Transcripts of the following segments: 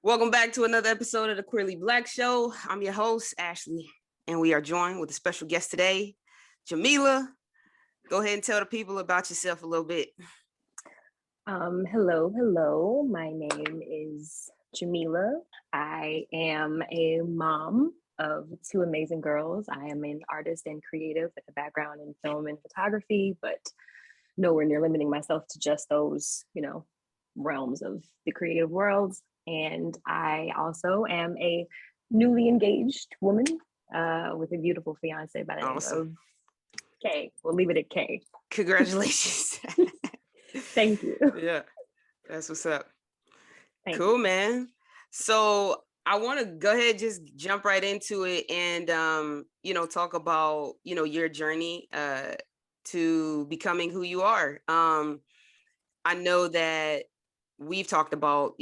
Welcome back to another episode of the Queerly Blax Show. I'm your host, Ashley, and we are joined with a special guest today, Jamila. Go ahead and tell the people about yourself a little bit. Hello. My name is Jamila. I am a mom of two amazing girls. I am an artist and creative with a background in film and photography, but nowhere near limiting myself to just those, realms of the creative world. And I also am a newly engaged woman with a beautiful fiance by the name of Kay. We'll leave it at Kay. Congratulations. Thank you. Yeah, that's what's up. Thank cool, you. Man. So I want to go ahead, just jump right into it and, talk about, your journey to becoming who you are. I know that we've talked about,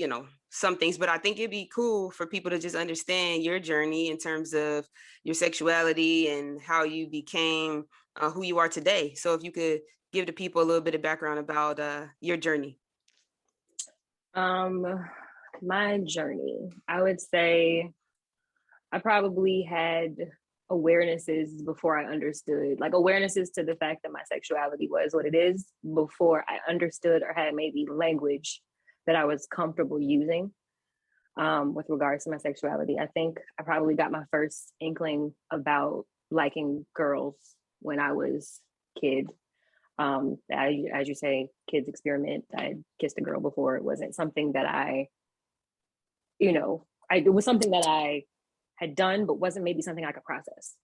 some things, but I think it'd be cool for people to just understand your journey in terms of your sexuality and how you became who you are today. So if you could give the people a little bit of background about your journey. My journey, I would say I probably had awarenesses before I understood, like awarenesses to the fact that my sexuality was what it is before I understood or had maybe language that I was comfortable using with regards to my sexuality. I think I probably got my first inkling about liking girls when I was a kid. As you say, kids experiment. I had kissed a girl before. It wasn't something that it was something that I had done, but wasn't maybe something I could process.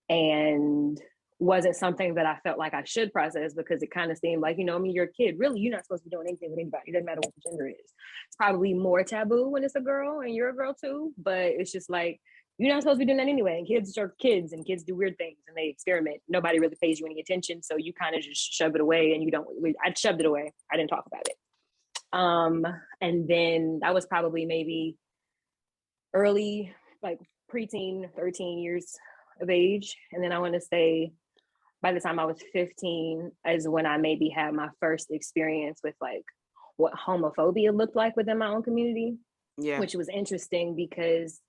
And wasn't something that I felt like I should process because it kind of seemed like, you're a kid. Really, you're not supposed to be doing anything with anybody. It doesn't matter what the gender is. It's probably more taboo when it's a girl and you're a girl too, but it's just like, you're not supposed to be doing that anyway. And kids are kids and kids do weird things and they experiment. Nobody really pays you any attention. So you kind of just shove it away and I shoved it away. I didn't talk about it. And then that was probably maybe early, like preteen, 13 years of age. And then I want to say by the time I was 15 is when I maybe had my first experience with like what homophobia looked like within my own community. Yeah. Which was interesting because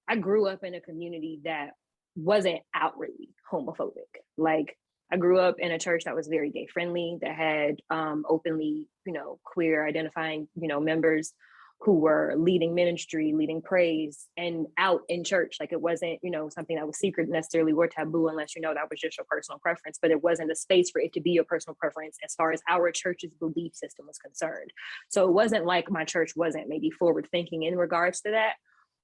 I grew up in a community that wasn't outwardly homophobic. Like I grew up in a church that was very gay friendly, that had openly, queer identifying, members who were leading ministry, leading praise, and out in church. Like it wasn't, something that was secret necessarily or taboo unless, that was just your personal preference, but it wasn't a space for it to be your personal preference as far as our church's belief system was concerned. So it wasn't like my church wasn't maybe forward thinking in regards to that,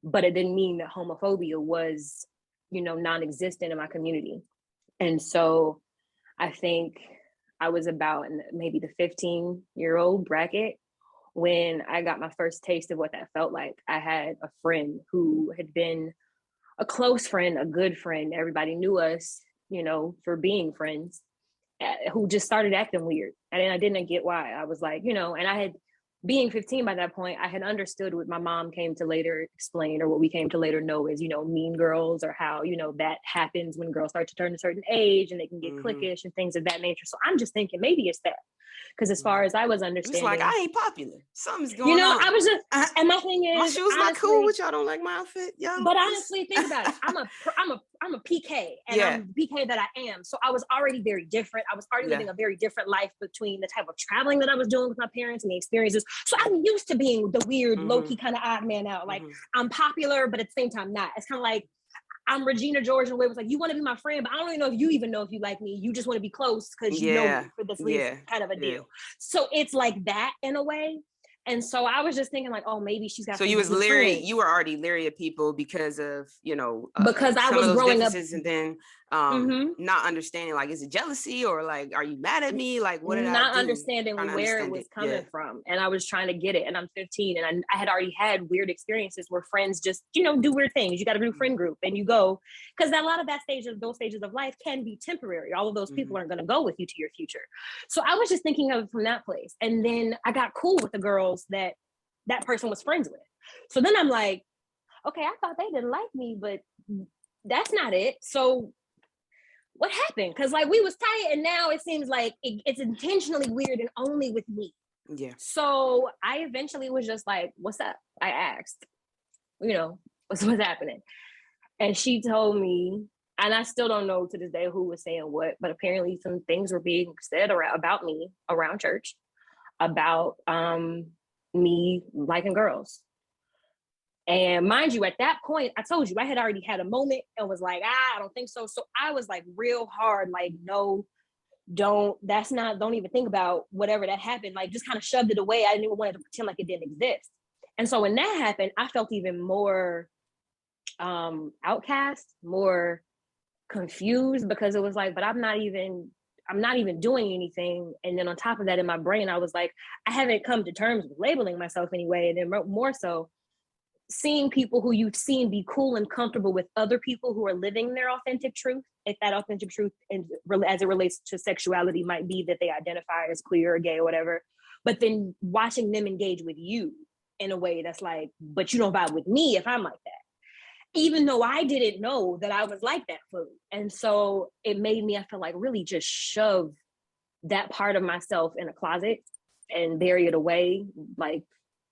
but it didn't mean that homophobia was, non-existent in my community. And so I think I was about in maybe the 15-year-old bracket when I got my first taste of what that felt like. I had a friend who had been a close friend, a good friend. Everybody knew us, for being friends, who just started acting weird. And I didn't get why. I was like, and I had, being 15 by that point, I had understood what my mom came to later explain, or what we came to later know as, mean girls, or how, that happens when girls start to turn a certain age and they can get cliquish and things of that nature. So I'm just thinking maybe it's that. Because as far as I was understanding, it's like I ain't popular. Something's going on. I was just, and my thing is, my shoes not cool with y'all. Don't like my outfit, y'all. But honestly, think about it. I'm a PK, and I'm the PK that I am. So I was already very different. I was already living a very different life between the type of traveling that I was doing with my parents and the experiences. So I'm used to being the weird, low-key kind of odd man out. Like I'm popular, but at the same time not. It's kind of like I'm Regina George in a way. It was like, you want to be my friend, but I don't even know if you even know if you like me. You just want to be close because you know me for this reason, kind of a deal. So it's like that in a way. And so I was just thinking like, oh, maybe she's got. So you was leery. You were already leery of people because of, because I was growing up, and then not understanding, like, is it jealousy or like, are you mad at me? Like, what did I do? Not understanding where it was coming from. And I was trying to get it. And I'm 15 and I had already had weird experiences where friends just, do weird things. You got to do friend group and you go, because a lot of those stages of life can be temporary. All of those people aren't going to go with you to your future. So I was just thinking of it from that place. And then I got cool with the girls that person was friends with. So then I'm like, okay, I thought they didn't like me, but that's not it. So what happened? Because like we was tight and now it seems like it's intentionally weird and only with me. Yeah. So I eventually was just like, what's up? I asked, what's happening? And she told me, and I still don't know to this day who was saying what, but apparently some things were being said about me around church, about me liking girls. And mind you, at that point, I told you I had already had a moment and was like, I don't think so. So I was like real hard, like, no, don't even think about whatever that happened. Like, just kind of shoved it away. I didn't even want to pretend like it didn't exist. And so when that happened, I felt even more outcast, more confused, because it was like, but I'm not even doing anything. And then on top of that, in my brain, I was like, I haven't come to terms with labeling myself anyway. And then more so, seeing people who you've seen be cool and comfortable with other people who are living their authentic truth, if that authentic truth, and as it relates to sexuality, might be that they identify as queer or gay or whatever, but then watching them engage with you in a way that's like, but you don't vibe with me if I'm like that, even though I didn't know that I was like that fully. And so it made me, I feel like, really just shove that part of myself in a closet and bury it away, like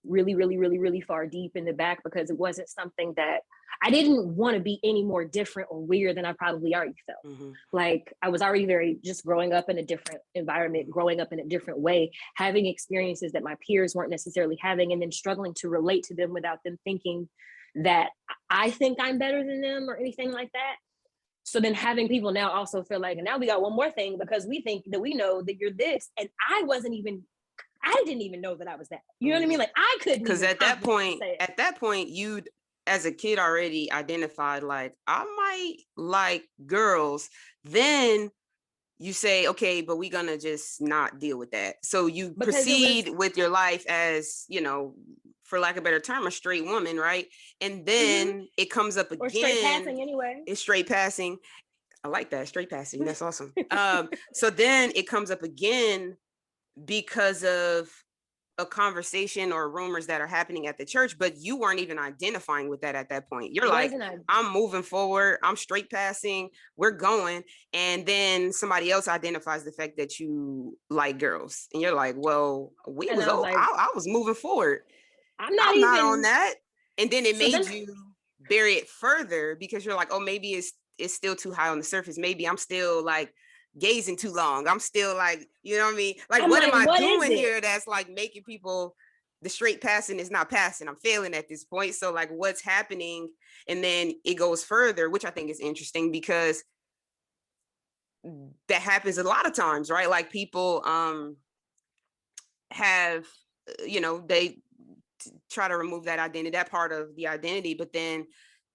really, really, really, really far deep in the back, because it wasn't something that I didn't want to be any more different or weird than I probably already felt. Mm-hmm. Like, I was already very just growing up in a different environment, growing up in a different way, having experiences that my peers weren't necessarily having, and then struggling to relate to them without them thinking that I think I'm better than them or anything like that. So then having people now also feel like, and now we got one more thing because we think that we know that you're this. And I didn't even know that I was that. You know what I mean? Like, I couldn't. Because at that point, you'd, as a kid, already identified, like, I might like girls. Then you say, okay, but we're gonna just not deal with that. So you proceed with your life as, for lack of a better term, a straight woman, right? And then it comes up again. Or straight passing anyway. It's straight passing. I like that, straight passing. That's awesome. So then it comes up again because of a conversation or rumors that are happening at the church, but you weren't even identifying with that at that point. You're like, I'm moving forward, I'm straight passing, we're going. And then somebody else identifies the fact that you like girls. And you're like, well, I was moving forward. I'm not on that. And then it made you bury it further because you're like, oh, maybe it's still too high on the surface. Maybe I'm still like gazing too long. I'm still like, you know what I mean? Like, what am I doing here that's like making people, the straight passing is not passing. I'm failing at this point. So like, what's happening? And then it goes further, which I think is interesting because that happens a lot of times, right? Like people have, they try to remove that identity, that part of the identity, but then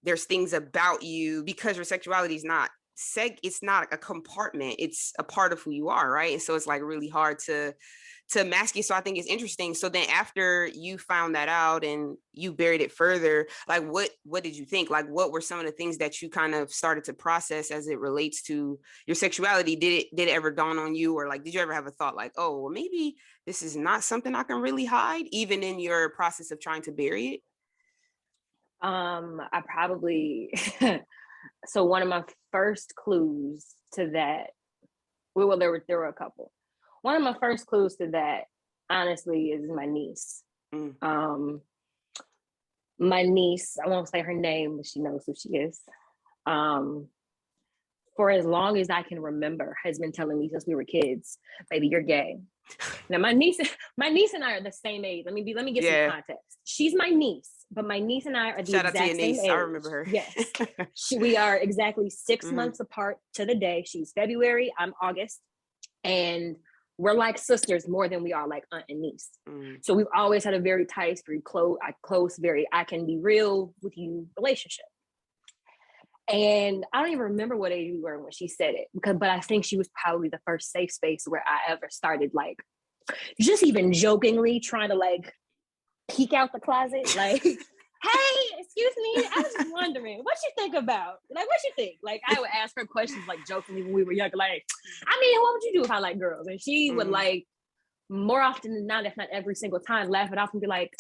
there's things about you because your sexuality is not it's not a compartment, it's a part of who you are, right? And so it's like really hard to mask it. So I think it's interesting. So then after you found that out and you buried it further, like what did you think? Like what were some of the things that you kind of started to process as it relates to your sexuality? Did it ever dawn on you, or like did you ever have a thought like, oh, well, maybe this is not something I can really hide, even in your process of trying to bury it? I probably so one of my first clues to that, well, there were a couple. One of my first clues to that, honestly, is my niece. My niece, I won't say her name, but she knows who she is. For as long as I can remember, has been telling me since we were kids, baby, you're gay. Now my niece and I are the same age. Let me give some context. She's my niece, but my niece and I are the exact same age. I remember her. Yes, we are exactly 6 months apart to the day. She's February, I'm August, and we're like sisters more than we are like aunt and niece. So we've always had a very tight, very close, very I can be real with you relationship. And I don't even remember what age we were when she said it, but I think she was probably the first safe space where I ever started like just even jokingly trying to like peek out the closet, like, hey, excuse me, I was just wondering, what you think about? Like, what you think? Like, I would ask her questions like jokingly when we were younger, like, I mean, what would you do if I like girls? And she would like, more often than not, if not every single time, laugh it off and be like,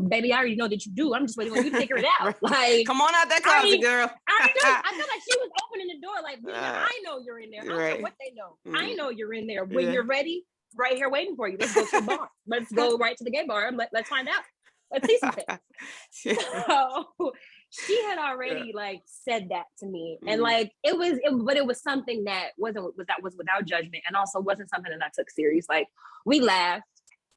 baby, I already know that you do. I'm just waiting on you to figure it out. Like, come on out that closet, girl. I feel like she was opening the door, like, I know you're in there. I don't know what they know. I know you're in there. When you're ready, right here waiting for you. Let's go to the bar. Let's go right to the gay bar. Let's find out. Let's see something. So she had already like said that to me, and like but it was something that was without judgment, and also wasn't something that I took serious. Like, we laughed.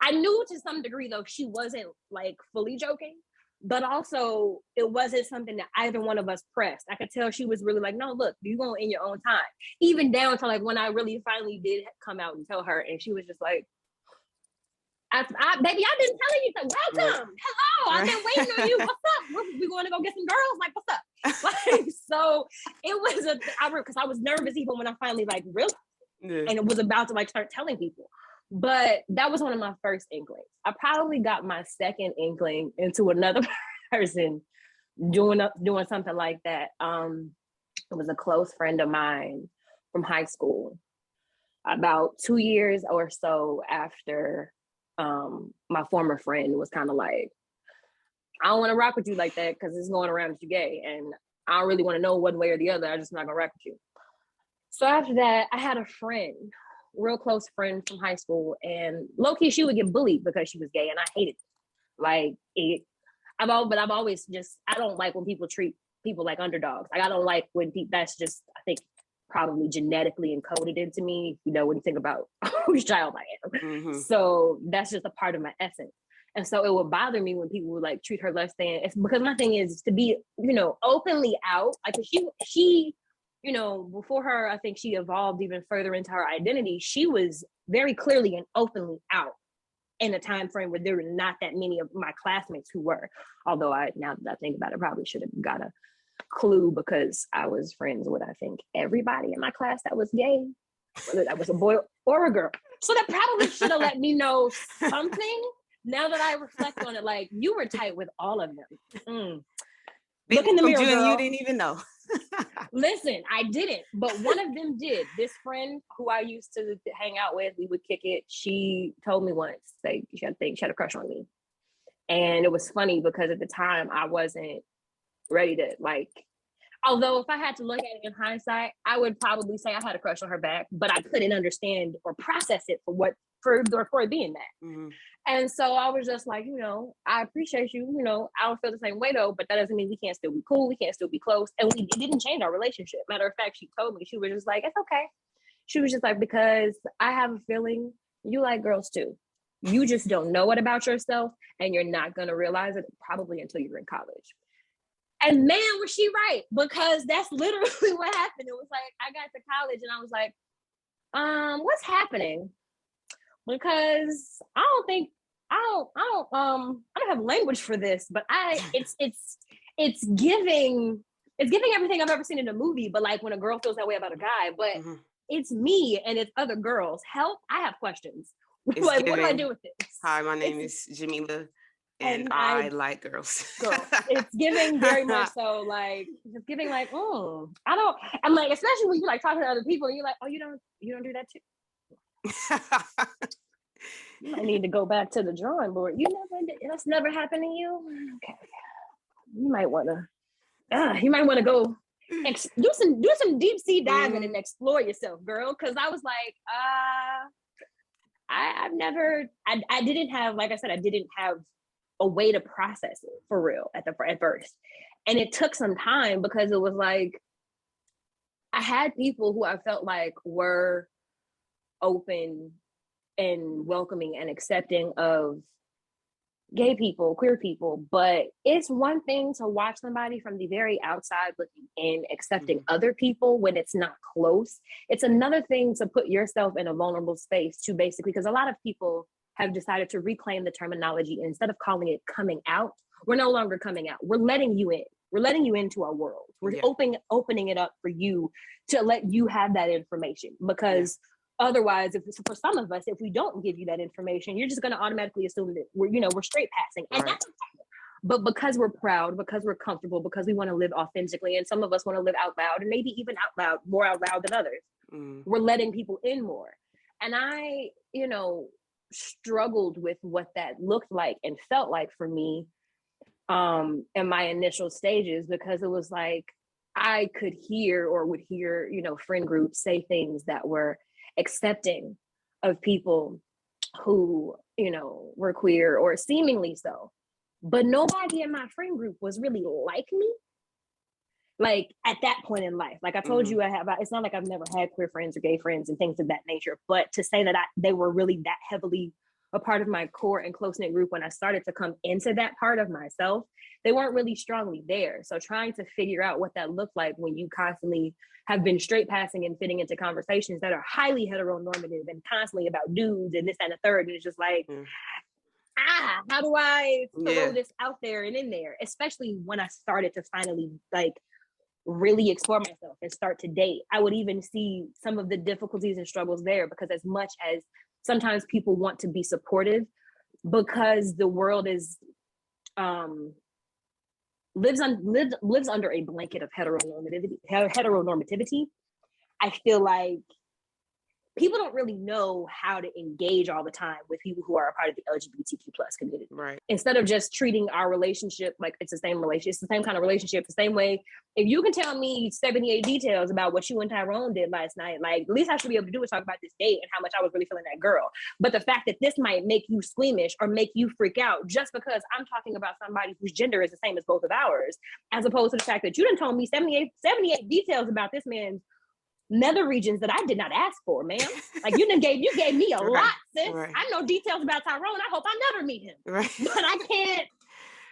I knew to some degree though she wasn't like fully joking, but also it wasn't something that either one of us pressed. I could tell she was really like, no, look, you go in your own time. Even down to like when I really finally did come out and tell her, and she was just like, baby, I've been telling you, so welcome, hello, I've been waiting on you. What's up? We going to go get some girls? Like, what's up? Like, so it was because I was nervous even when I finally like realized it, and it was about to like start telling people. But that was one of my first inklings. I probably got my second inkling into another person doing something like that. It was a close friend of mine from high school. About 2 years or so after my former friend was kind of like, I don't want to rock with you like that because it's going around that you're gay, and I don't really want to know one way or the other. I'm just not gonna rock with you. So after that, I had a friend, real close friend from high school, and low-key she would get bullied because she was gay, and I hated it. Like I've always just, I don't like when people treat people like underdogs. Like, I don't like when people, that's just, I think, probably genetically encoded into me, when you think about whose child I am. So that's just a part of my essence. And so it would bother me when people would like treat her less than. It's because my thing is to be, openly out. Like, she, before her, I think she evolved even further into her identity. She was very clearly and openly out in a time frame where there were not that many of my classmates who were. Although now that I think about it, probably should have got a clue because I was friends with, I think, everybody in my class that was gay, whether that was a boy or a girl. So that probably should have let me know something. Now that I reflect on it, like, you were tight with all of them. Look in the mirror, girl. You didn't even know. Listen, I didn't, but one of them did. This friend who I used to hang out with, we would kick it. She told me once, like, she had a crush on me. And it was funny because at the time I wasn't ready to, like, although if I had to look at it in hindsight, I would probably say I had a crush on her back, but I couldn't understand or process it for it being that. And so I was just like, I appreciate you, I don't feel the same way though, but that doesn't mean we can't still be cool, we can't still be close. And it didn't change our relationship. Matter of fact, she told me, she was just like, it's okay. She was just like, because I have a feeling you like girls too. You just don't know it about yourself, and you're not gonna realize it probably until you're in college. And man, was she right, because that's literally what happened. It was like, I got to college and I was like, what's happening? Because I don't have language for this, but it's giving everything I've ever seen in a movie, but like when a girl feels that way about a guy, but it's me and it's other girls. Help, I have questions. Like, what do I do with this? Hi, my name is Jamila. And I like girls. It's giving very much so, like, it's giving like, I'm like, especially when you like talking to other people and you're like, oh, you don't do that too. You might need to go back to the drawing board. That's never happened to you. Okay. You might want to go do some deep sea diving and explore yourself, girl. Cause I was like, I didn't have, like I said, I didn't have a way to process it for real at first. And it took some time because it was like, I had people who I felt like were open and welcoming and accepting of gay people, queer people, but it's one thing to watch somebody from the very outside looking in, accepting other people when it's not close. It's another thing to put yourself in a vulnerable space to basically, because a lot of people have decided to reclaim the terminology. Instead of calling it coming out, we're no longer coming out. We're letting you in. We're letting you into our world. We're opening it up for you to let you have that information. Because otherwise, for some of us, if we don't give you that information, you're just going to automatically assume that we're straight passing. And that's okay. But because we're proud, because we're comfortable, because we want to live authentically, and some of us want to live out loud, and maybe even more out loud than others, we're letting people in more. And I, struggled with what that looked like and felt like for me in my initial stages, because it was like I would hear friend groups say things that were accepting of people who, you know, were queer or seemingly so, but nobody in my friend group was really like me. Like at that point in life, like I told you, it's not like I've never had queer friends or gay friends and things of that nature, but to say that they were really that heavily a part of my core and close-knit group when I started to come into that part of myself, they weren't really strongly there. So trying to figure out what that looked like when you constantly have been straight passing and fitting into conversations that are highly heteronormative and constantly about dudes and this and the third, and it's just like, how do I throw this out there and in there? Especially when I started to finally like really explore myself and start to date. I would even see some of the difficulties and struggles there, because as much as sometimes people want to be supportive, because the world is lives under a blanket of heteronormativity, I feel like people don't really know how to engage all the time with people who are a part of the LGBTQ plus community. Right. Instead of just treating our relationship like it's the same relationship, it's the same kind of relationship, the same way. If you can tell me 78 details about what you and Tyrone did last night, like at least I should be able to do is talk about this date and how much I was really feeling that girl. But the fact that this might make you squeamish or make you freak out just because I'm talking about somebody whose gender is the same as both of ours, as opposed to the fact that you done told me 78 details about this man's nether regions that I did not ask for, ma'am. Like you gave me a lot, sis. Right. I know details about Tyrone. I hope I never meet him. Right. But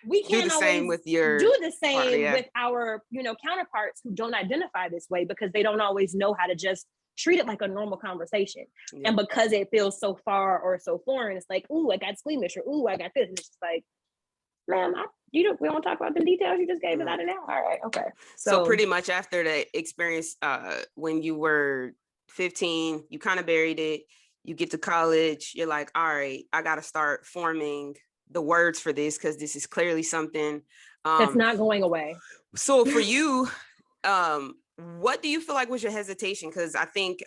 we can't do the same with your do the same with our, you know, counterparts who don't identify this way, because they don't always know how to just treat it like a normal conversation. Yeah. And because it feels so far or so foreign, it's like, ooh, I got squeamish, or ooh, I got this. And it's just like, ma'am, we don't talk about the details you just gave us out of now. All right, okay. So pretty much after the experience, when you were 15, you kind of buried it. You get to college, you're like, all right, I got to start forming the words for this, because this is clearly something that's not going away. So for you, what do you feel like was your hesitation? Because I think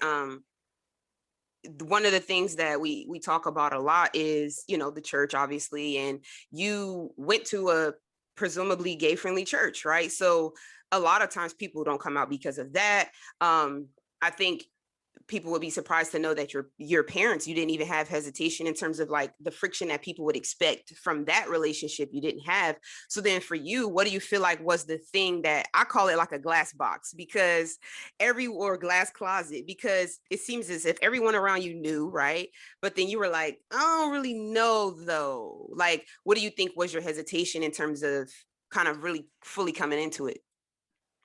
one of the things that we talk about a lot is, you know, the church, obviously, and you went to a presumably gay friendly church, right? So a lot of times people don't come out because of that. I think people would be surprised to know that your parents, you didn't even have hesitation in terms of like the friction that people would expect from that relationship you didn't have. So then for you, what do you feel like was the thing that I call it like a glass box, because or glass closet, because it seems as if everyone around you knew, right? But then you were like, I don't really know though. Like, what do you think was your hesitation in terms of kind of really fully coming into it?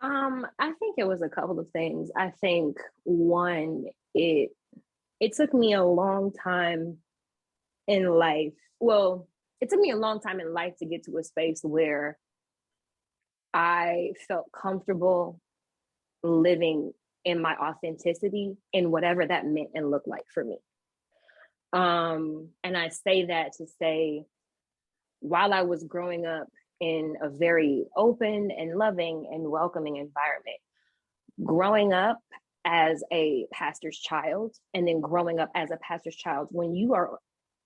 I think it was a couple of things. I think one, it took me a long time in life. Well, it took me a long time in life to get to a space where I felt comfortable living in my authenticity and whatever that meant and looked like for me. And I say that to say, while I was growing up in a very open and loving and welcoming environment, growing up as a pastor's child, and then growing up as a pastor's child, when you are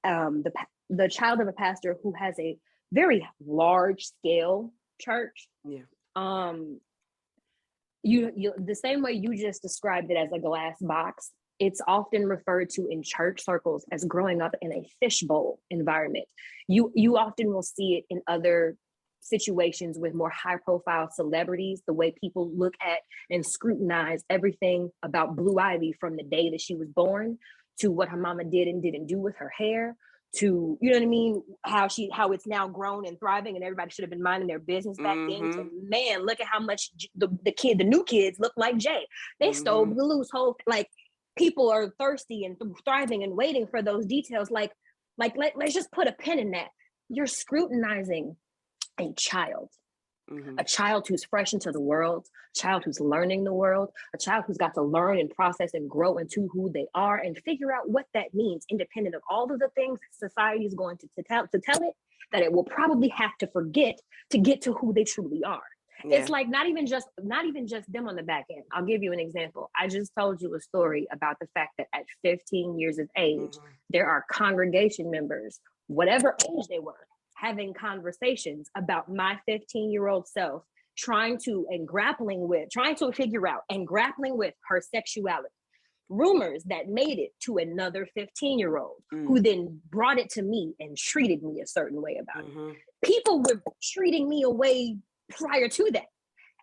the child of a pastor who has a very large scale church, you the same way you just described it as a glass box, it's often referred to in church circles as growing up in a fishbowl environment. You often will see it in other situations with more high profile celebrities, the way people look at and scrutinize everything about Blue Ivy from the day that she was born to what her mama did and didn't do with her hair, to, you know what I mean, how it's now grown and thriving and everybody should have been minding their business back then, to, man, look at how much the new kids look like Jay. They stole the loose whole, like, people are thirsty and thriving and waiting for those details. Let's just put a pin in that. You're scrutinizing a child, a child who's fresh into the world, a child who's learning the world, a child who's got to learn and process and grow into who they are and figure out what that means, independent of all of the things society is going to tell it, that it will probably have to forget to get to who they truly are. Yeah. It's like not even just them on the back end. I'll give you an example. I just told you a story about the fact that at 15 years of age, there are congregation members, whatever age they were, having conversations about my 15-year-old self, trying to figure out and grappling with her sexuality, rumors that made it to another 15-year-old who then brought it to me and treated me a certain way about it. People were treating me away prior to that.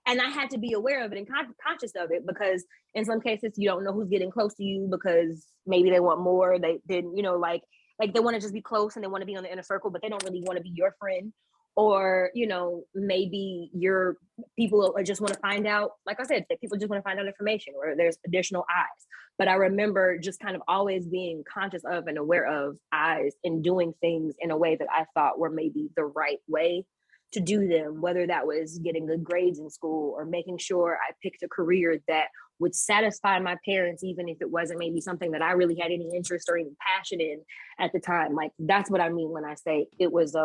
And I had to be aware of it and conscious of it, because in some cases you don't know who's getting close to you because maybe they want more. They didn't, you know, like they want to just be close and they want to be on the inner circle, but they don't really want to be your friend. Or, you know, maybe your people just want to find out, like I said, that people just want to find out information, or there's additional eyes. But I remember just kind of always being conscious of and aware of eyes and doing things in a way that I thought were maybe the right way to do them, whether that was getting good grades in school or making sure I picked a career that would satisfy my parents, even if it wasn't maybe something that I really had any interest or even passion in at the time. Like, that's what I mean when I say it was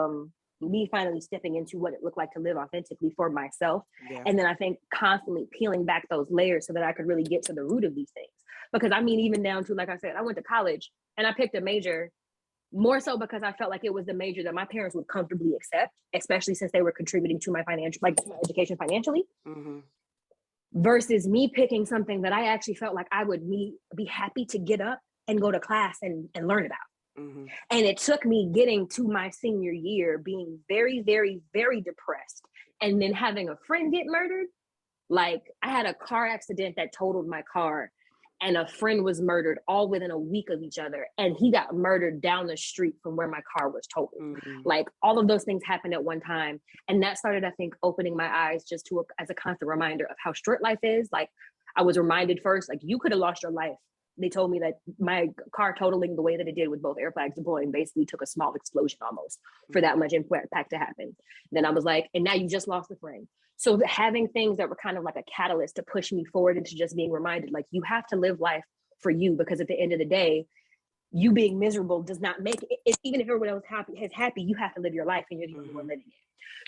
me finally stepping into what it looked like to live authentically for myself. Yeah. And then I think constantly peeling back those layers so that I could really get to the root of these things. Because I mean, even down to, like I said, I went to college and I picked a major more so because I felt like it was the major that my parents would comfortably accept, especially since they were contributing to my financial, like my education financially, versus me picking something that I actually felt like I would be happy to get up and go to class and learn about. And it took me getting to my senior year being very, very, very depressed, and then having a friend get murdered. Like, I had a car accident that totaled my car, and a friend was murdered all within a week of each other. And he got murdered down the street from where my car was totaled. Like, all of those things happened at one time. And that started, I think, opening my eyes just to as a constant reminder of how short life is. Like, I was reminded first, like, you could have lost your life. They told me that my car totaling the way that it did with both air flags deploying basically took a small explosion almost for that much impact to happen. Then I was like, and now you just lost a friend. So having things that were kind of like a catalyst to push me forward into just being reminded, like, you have to live life for you, because at the end of the day, you being miserable does not make it. Even if everyone else is happy, you have to live your life, and you're the only one living it.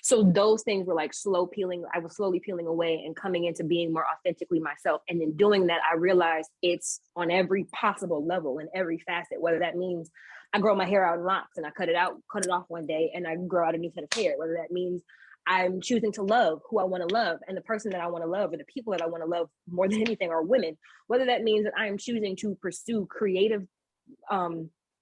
So those things were like I was slowly peeling away and coming into being more authentically myself. And in doing that, I realized it's on every possible level and every facet, whether that means I grow my hair out in locks and I cut it off one day and I grow out a new set of hair, whether that means I'm choosing to love who I want to love, and the person that I want to love, or the people that I want to love more than anything, are women. Whether that means that I am choosing to pursue creative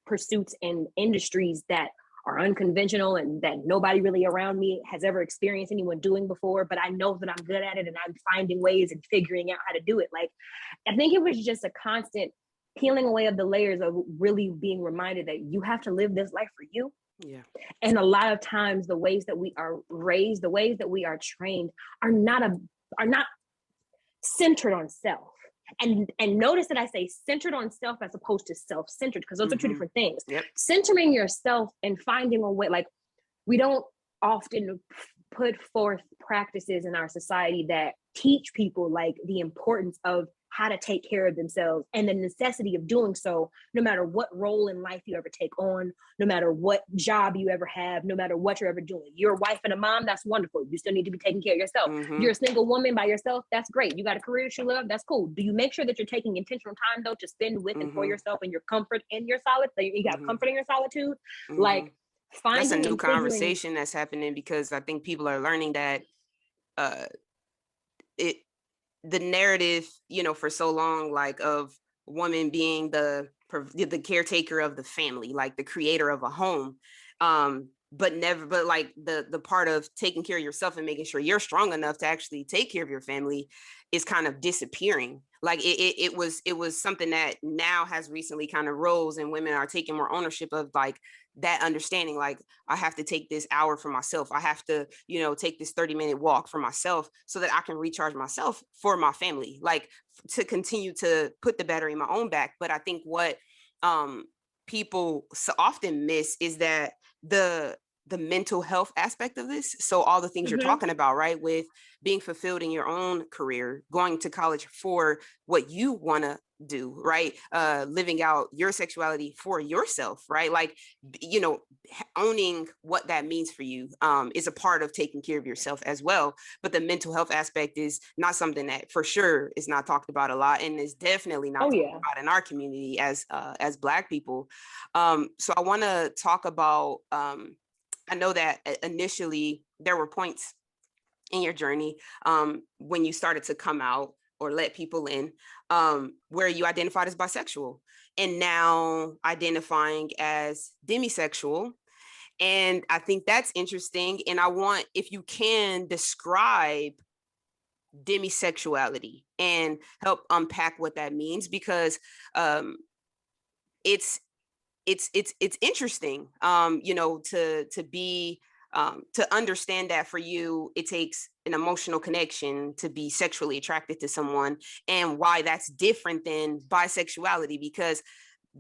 pursuits and industries that are unconventional and that nobody really around me has ever experienced anyone doing before, but I know that I'm good at it and I'm finding ways and figuring out how to do it. Like, I think it was just a constant peeling away of the layers of really being reminded that you have to live this life for you. Yeah. And a lot of times the ways that we are raised, the ways that we are trained are not centered on self. And notice that I say centered on self as opposed to self-centered, because those are two different things. Yep. Centering yourself and finding a way, like, we don't often put forth practices in our society that teach people like the importance of how to take care of themselves and the necessity of doing so, no matter what role in life you ever take on, no matter what job you ever have, no matter what you're ever doing. You're a wife and a mom, that's wonderful. You still need to be taking care of yourself. You're a single woman by yourself, that's great. You got a career that you love, that's cool. Do you make sure that you're taking intentional time, though, to spend with and for yourself and your comfort in your solitude? So you got comfort in your solitude? Like, finding that's a new conversation that's happening, because I think people are learning that the narrative, you know, for so long, like, of woman being the caretaker of the family, like the creator of a home, but like the part of taking care of yourself and making sure you're strong enough to actually take care of your family is kind of disappearing. Like, it was something that now has recently kind of rose, and women are taking more ownership of, like, that understanding, like, I have to take this hour for myself. I have to, you know, take this 30-minute walk for myself so that I can recharge myself for my family, like, to continue to put the battery in my own back. But I think what people so often miss is that the mental health aspect of this. So all the things you're talking about, right, with being fulfilled in your own career, going to college for what you want to do, right, living out your sexuality for yourself, right, like, you know, owning what that means for you is a part of taking care of yourself as well. But the mental health aspect is not something that for sure is not talked about a lot, and is definitely not talked about in our community as Black people. So I want to talk about I know that initially there were points in your journey when you started to come out or let people in, where you identified as bisexual and now identifying as demisexual. And I think that's interesting. And I want, if you can, describe demisexuality and help unpack what that means, because it's interesting, to be to understand that for you, it takes an emotional connection to be sexually attracted to someone, and why that's different than bisexuality. Because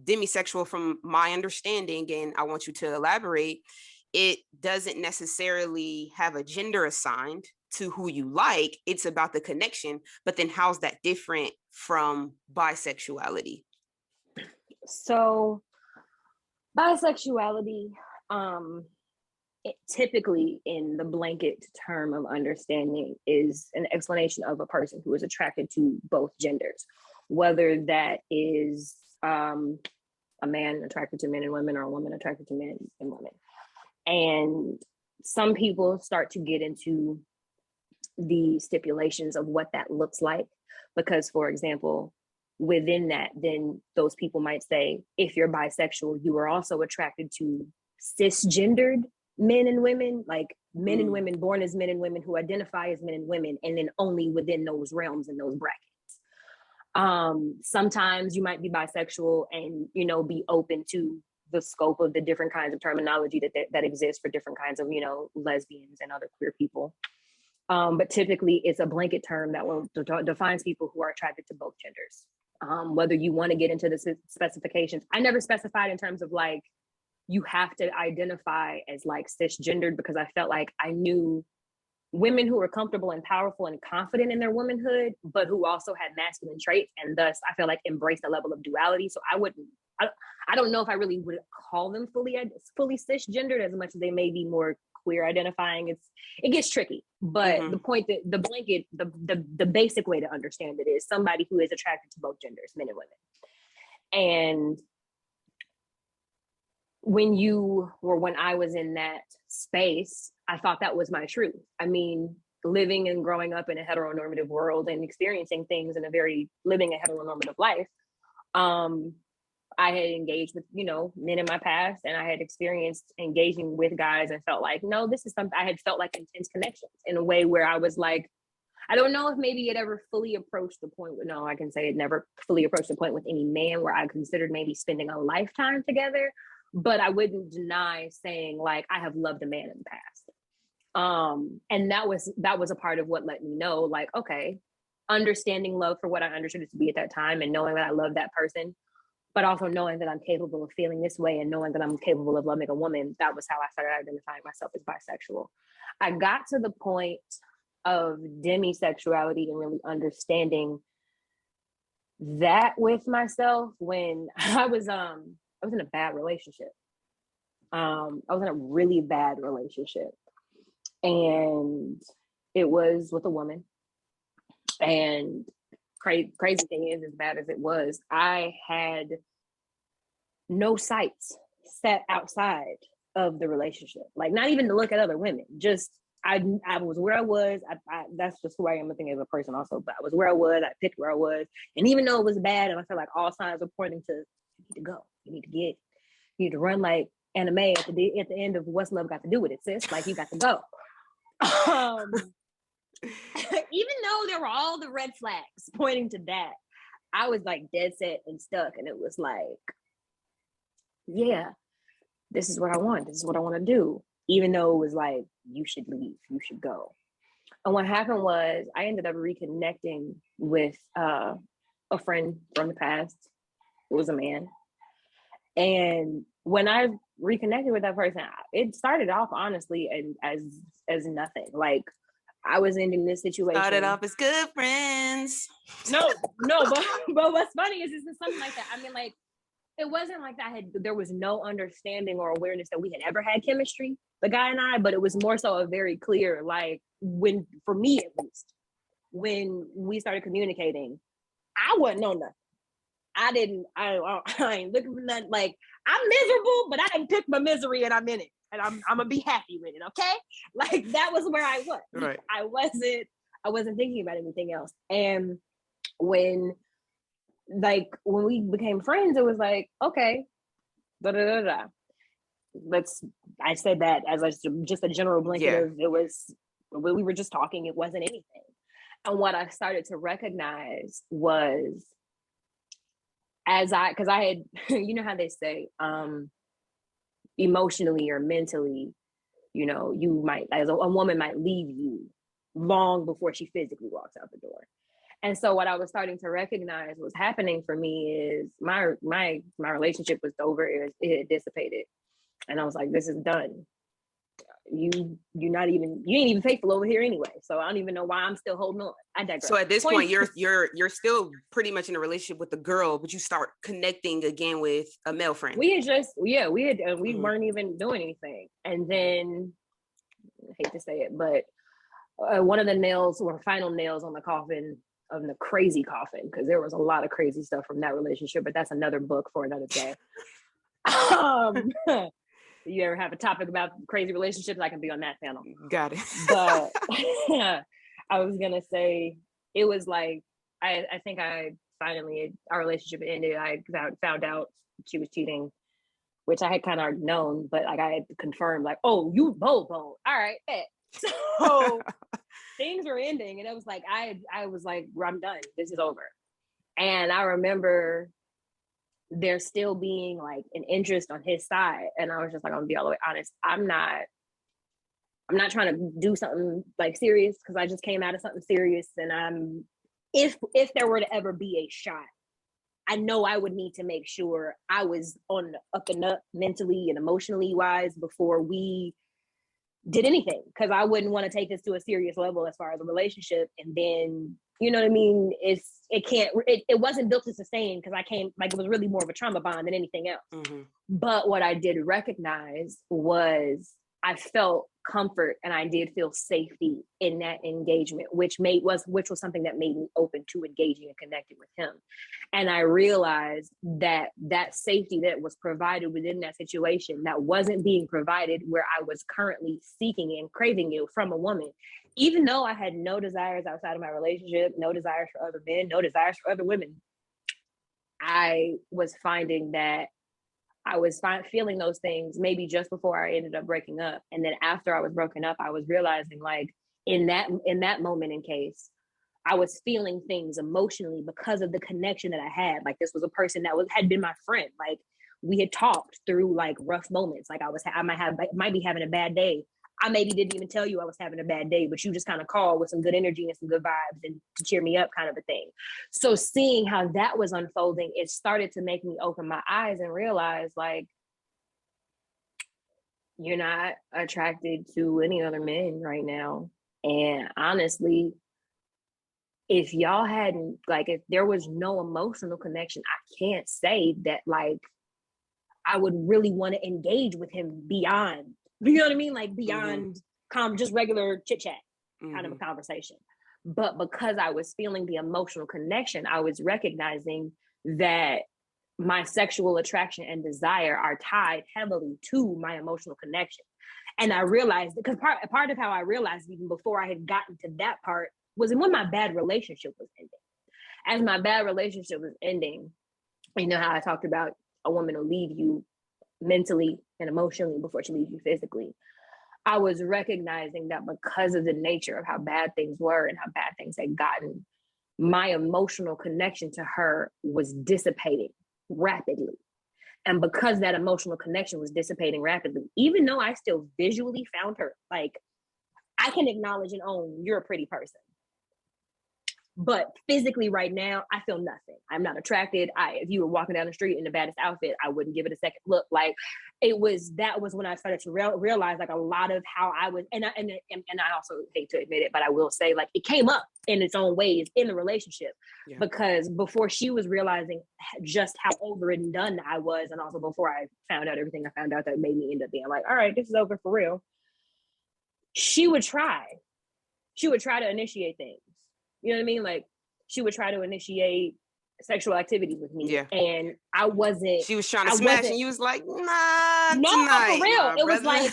demisexual, from my understanding, and I want you to elaborate, it doesn't necessarily have a gender assigned to who you like. It's about the connection. But then how's that different from bisexuality? So bisexuality, typically in the blanket term of understanding, is an explanation of a person who is attracted to both genders, whether that is a man attracted to men and women, or a woman attracted to men and women. And some people start to get into the stipulations of what that looks like, because, for example, within that, then those people might say, if you're bisexual, you are also attracted to cisgendered men and women, like men and women born as men and women who identify as men and women, and then only within those realms and those brackets. Sometimes you might be bisexual and, be open to the scope of the different kinds of terminology that exists for different kinds of, lesbians and other queer people. But typically it's a blanket term that will defines people who are attracted to both genders. Whether you want to get into the specifications, I never specified in terms of like, you have to identify as like cisgendered, because I felt like I knew women who were comfortable and powerful and confident in their womanhood, but who also had masculine traits, and thus I feel like embraced a level of duality. So I don't know if I really would call them fully cisgendered, as much as they may be more queer identifying. It gets tricky, but the point that the blanket, the basic way to understand it is somebody who is attracted to both genders, men and women. And when I was in that space, I thought that was my truth. I mean, living and growing up in a heteronormative world and experiencing things living a heteronormative life, I had engaged with, men in my past, and I had experienced engaging with guys and felt like, no, this is something. I had felt like intense connections in a way where I was like, I don't know if maybe it ever fully approached the point I can say it never fully approached the point with any man where I considered maybe spending a lifetime together. But I wouldn't deny saying like, I have loved a man in the past. And that was a part of what let me know, like, okay, understanding love for what I understood it to be at that time, and knowing that I love that person, but also knowing that I'm capable of feeling this way, and knowing that I'm capable of loving a woman. That was how I started identifying myself as bisexual. I got to the point of demisexuality and really understanding that with myself when I was in a bad relationship. I was in a really bad relationship, and it was with a woman. And crazy thing is, as bad as it was, I had no sights set outside of the relationship. Like, not even to look at other women. Just I was where I was. That's just who I am, I think, as a person also. But I was where I was. I picked where I was, and even though it was bad, and I felt like all signs were pointing to, you need to go. You need to run like anime at the end of What's Love Got to Do with It, sis? Like, you got to go. Even though there were all the red flags pointing to that, I was like dead set and stuck. And it was like, yeah, this is what I want. This is what I want to do. Even though it was like, you should leave, you should go. And what happened was I ended up reconnecting with a friend from the past. It was a man. And when I reconnected with that person, it started off honestly and as nothing. Like, I was ending this situation. Started off as good friends. No, but what's funny is it's something like that. I mean, like, it wasn't like there was no understanding or awareness that we had ever had chemistry, the guy and I, but it was more so a very clear, like, for me at least, when we started communicating, I wasn't on nothing. I ain't looking for nothing. Like, I'm miserable, but I didn't pick my misery and I'm in it. And I'm gonna be happy with it, okay? Like, that was where I was. Right. I wasn't thinking about anything else. And when we became friends, it was like, okay, da da da da. I said that as just a general blanket of it was when we were just talking, it wasn't anything. And what I started to recognize was because I had, you know how they say, emotionally or mentally, you know, you might, as a woman might leave you long before she physically walks out the door. And so what I was starting to recognize was happening for me is my relationship was over. It had dissipated. And I was like, this is done. You ain't even faithful over here anyway. So I don't even know why I'm still holding on. I digress. So at this point, you're still pretty much in a relationship with the girl, but you start connecting again with a male friend. We weren't even doing anything. And then, I hate to say it, but one of the nails or final nails on the coffin of the crazy coffin, because there was a lot of crazy stuff from that relationship, but that's another book for another day. You ever have a topic about crazy relationships, I can be on that panel. Got it. But I was gonna say, it was like, I think our relationship ended. I found out she was cheating, which I had kind of already known, but like I had confirmed, like, oh, you bold. All right, bet. So things were ending, and it was like I was like, I'm done. This is over. And I remember there still being like an interest on his side, and I was just like, I'm gonna be all the way honest. I'm not trying to do something like serious because I just came out of something serious, and if there were to ever be a shot, I know I would need to make sure I was on the up and up mentally and emotionally wise before we did anything, because I wouldn't want to take this to a serious level as far as a relationship, and then, you know what I mean, it wasn't built to sustain, because I came, like, it was really more of a trauma bond than anything else. Mm-hmm. But what I did recognize was I felt comfort and I did feel safety in that engagement, which was something that made me open to engaging and connecting with him. And I realized that safety that was provided within that situation, that wasn't being provided where I was currently seeking and craving it from a woman. Even though I had no desires outside of my relationship, no desires for other men, no desires for other women, I was finding that I was feeling those things maybe just before I ended up breaking up. And then after I was broken up, I was realizing, like, in that moment in case, I was feeling things emotionally because of the connection that I had. Like, this was a person that had been my friend. Like, we had talked through like rough moments. Like, I might be having a bad day. I maybe didn't even tell you I was having a bad day, but you just kind of called with some good energy and some good vibes and to cheer me up, kind of a thing. So seeing how that was unfolding, it started to make me open my eyes and realize, like, you're not attracted to any other men right now. And honestly, if y'all hadn't, like, if there was no emotional connection, I can't say that, like, I would really want to engage with him beyond, you know what I mean? Like, beyond just regular chit chat kind of a conversation. But because I was feeling the emotional connection, I was recognizing that my sexual attraction and desire are tied heavily to my emotional connection. And I realized, because part of how I realized even before I had gotten to that part was when my bad relationship was ending. As my bad relationship was ending, you know how I talked about a woman will leave you mentally and emotionally before she leaves you physically. I was recognizing that because of the nature of how bad things were and how bad things had gotten, my emotional connection to her was dissipating rapidly. And because that emotional connection was dissipating rapidly, even though I still visually found her, like, I can acknowledge and own, you're a pretty person. But physically right now, I feel nothing. I'm not attracted. If you were walking down the street in the baddest outfit, I wouldn't give it a second look. Like, that was when I started to realize, like, a lot of how I was, and I also hate to admit it, but I will say, like, it came up in its own ways in the relationship, because before she was realizing just how over and done I was, and also before I found out everything I found out that made me end up being like, all right, this is over for real. She would try to initiate things. You know what I mean? Like, she would try to initiate sexual activity with me. Yeah. And I wasn't. She was trying to smash, and you was like, nah, no, tonight, for real. Nah, it was like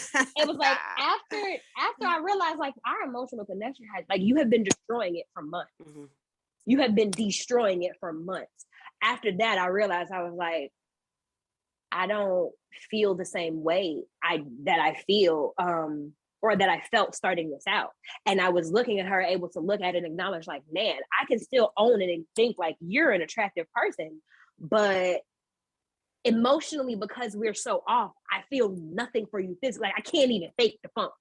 after I realized, like, our emotional connection had, like, you have been destroying it for months. Mm-hmm. You have been destroying it for months. After that, I realized I was like, I don't feel the same way that I feel or that I felt starting this out. And I was looking at her, able to look at it and acknowledge like, man, I can still own it and think like you're an attractive person, but emotionally, because we're so off, I feel nothing for you physically. Like I can't even fake the funk.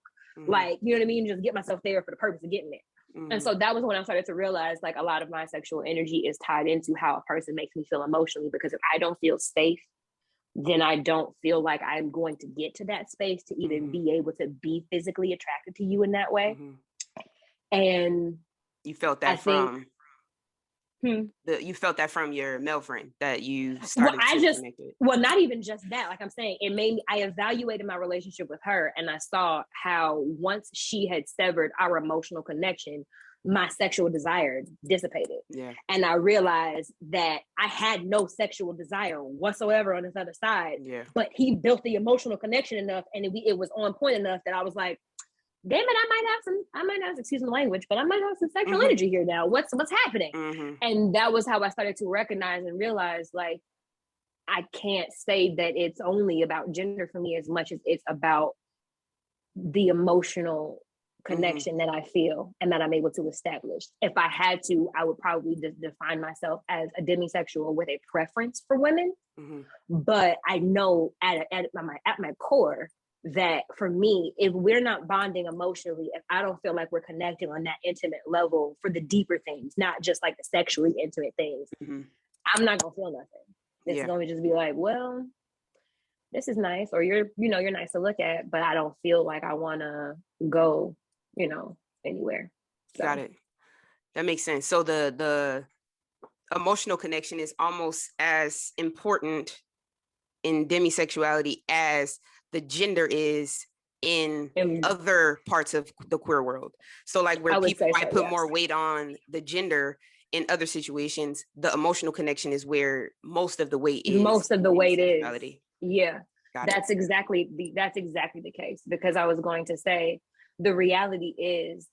Like, you know what I mean? Just get myself there for the purpose of getting there. And so that was when I started to realize like a lot of my sexual energy is tied into how a person makes me feel emotionally, because if I don't feel safe, then I don't feel like I'm going to get to that space to even be able to be physically attracted to you in that way. And you felt that you felt that from your male friend that you started to connect with. Well, not even just that. Like I'm saying, it made me, I evaluated my relationship with her, and I saw how once she had severed our emotional connection, my sexual desire dissipated. Yeah. And I realized that I had no sexual desire whatsoever on this other side. Yeah. But he built the emotional connection enough, and it was on point enough that I was like, damn it, I might have, excuse the language, but I might have some sexual energy here now. What's happening? And that was how I started to recognize and realize like, I can't say that it's only about gender for me as much as it's about the emotional connection that I feel and that I'm able to establish. If I had to, I would probably define myself as a demisexual with a preference for women. But I know at my core that for me, if we're not bonding emotionally, if I don't feel like we're connecting on that intimate level for the deeper things, not just like the sexually intimate things, I'm not gonna feel nothing. It's gonna just be like, well, this is nice, or you're nice to look at, but I don't feel like I wanna go, anywhere. So. Got it. That makes sense. So the emotional connection is almost as important in demisexuality as the gender is in other parts of the queer world. So like where people might put more weight on the gender in other situations, the emotional connection is where most of the weight is. Most of the weight is. Yeah. That's exactly the case, because I was going to say, the reality is,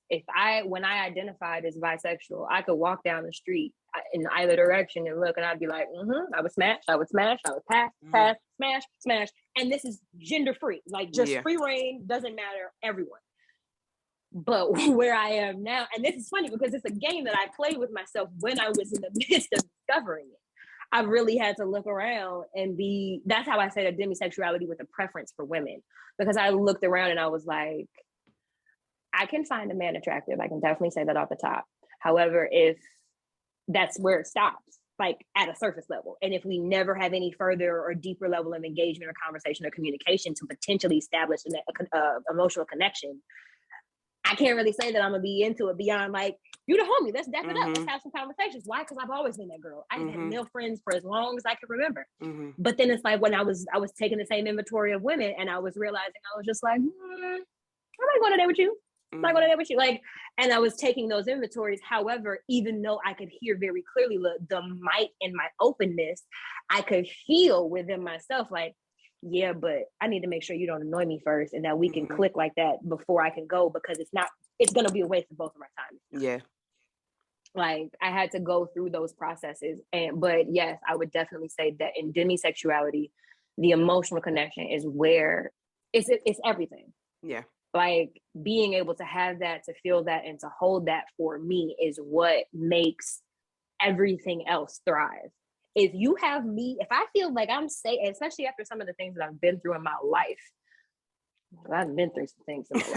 when I identified as bisexual, I could walk down the street in either direction and look, and I'd be like, I would smash, I would pass, smash. And this is gender free, like just free reign, doesn't matter, everyone. But where I am now, and this is funny because it's a game that I played with myself when I was in the midst of discovering it. I really had to look around and that's how I said a demisexuality with a preference for women, because I looked around and I was like, I can find a man attractive. I can definitely say that off the top. However, if that's where it stops, like at a surface level, and if we never have any further or deeper level of engagement or conversation or communication to potentially establish an emotional connection, I can't really say that I'm gonna be into it beyond like, you the homie, let's dap it up, let's have some conversations. Why? Because I've always been that girl. I've had male friends for as long as I can remember. But then it's like when I was taking the same inventory of women, and I was realizing, I was just like, I'm not going to date with you. I'm not going to date with you. Like, and I was taking those inventories. However, even though I could hear very clearly the might in my openness, I could feel within myself like, yeah, but I need to make sure you don't annoy me first, and that we can click like that before I can go, because it's going to be a waste of both of our time. Yeah. Like I had to go through those processes. But yes, I would definitely say that in demisexuality, the emotional connection is where it's everything. Yeah. Like being able to have that, to feel that, and to hold that for me is what makes everything else thrive. If you have me, if I feel like I'm safe, especially after some of the things that I've been through in my life, I've been through some things in my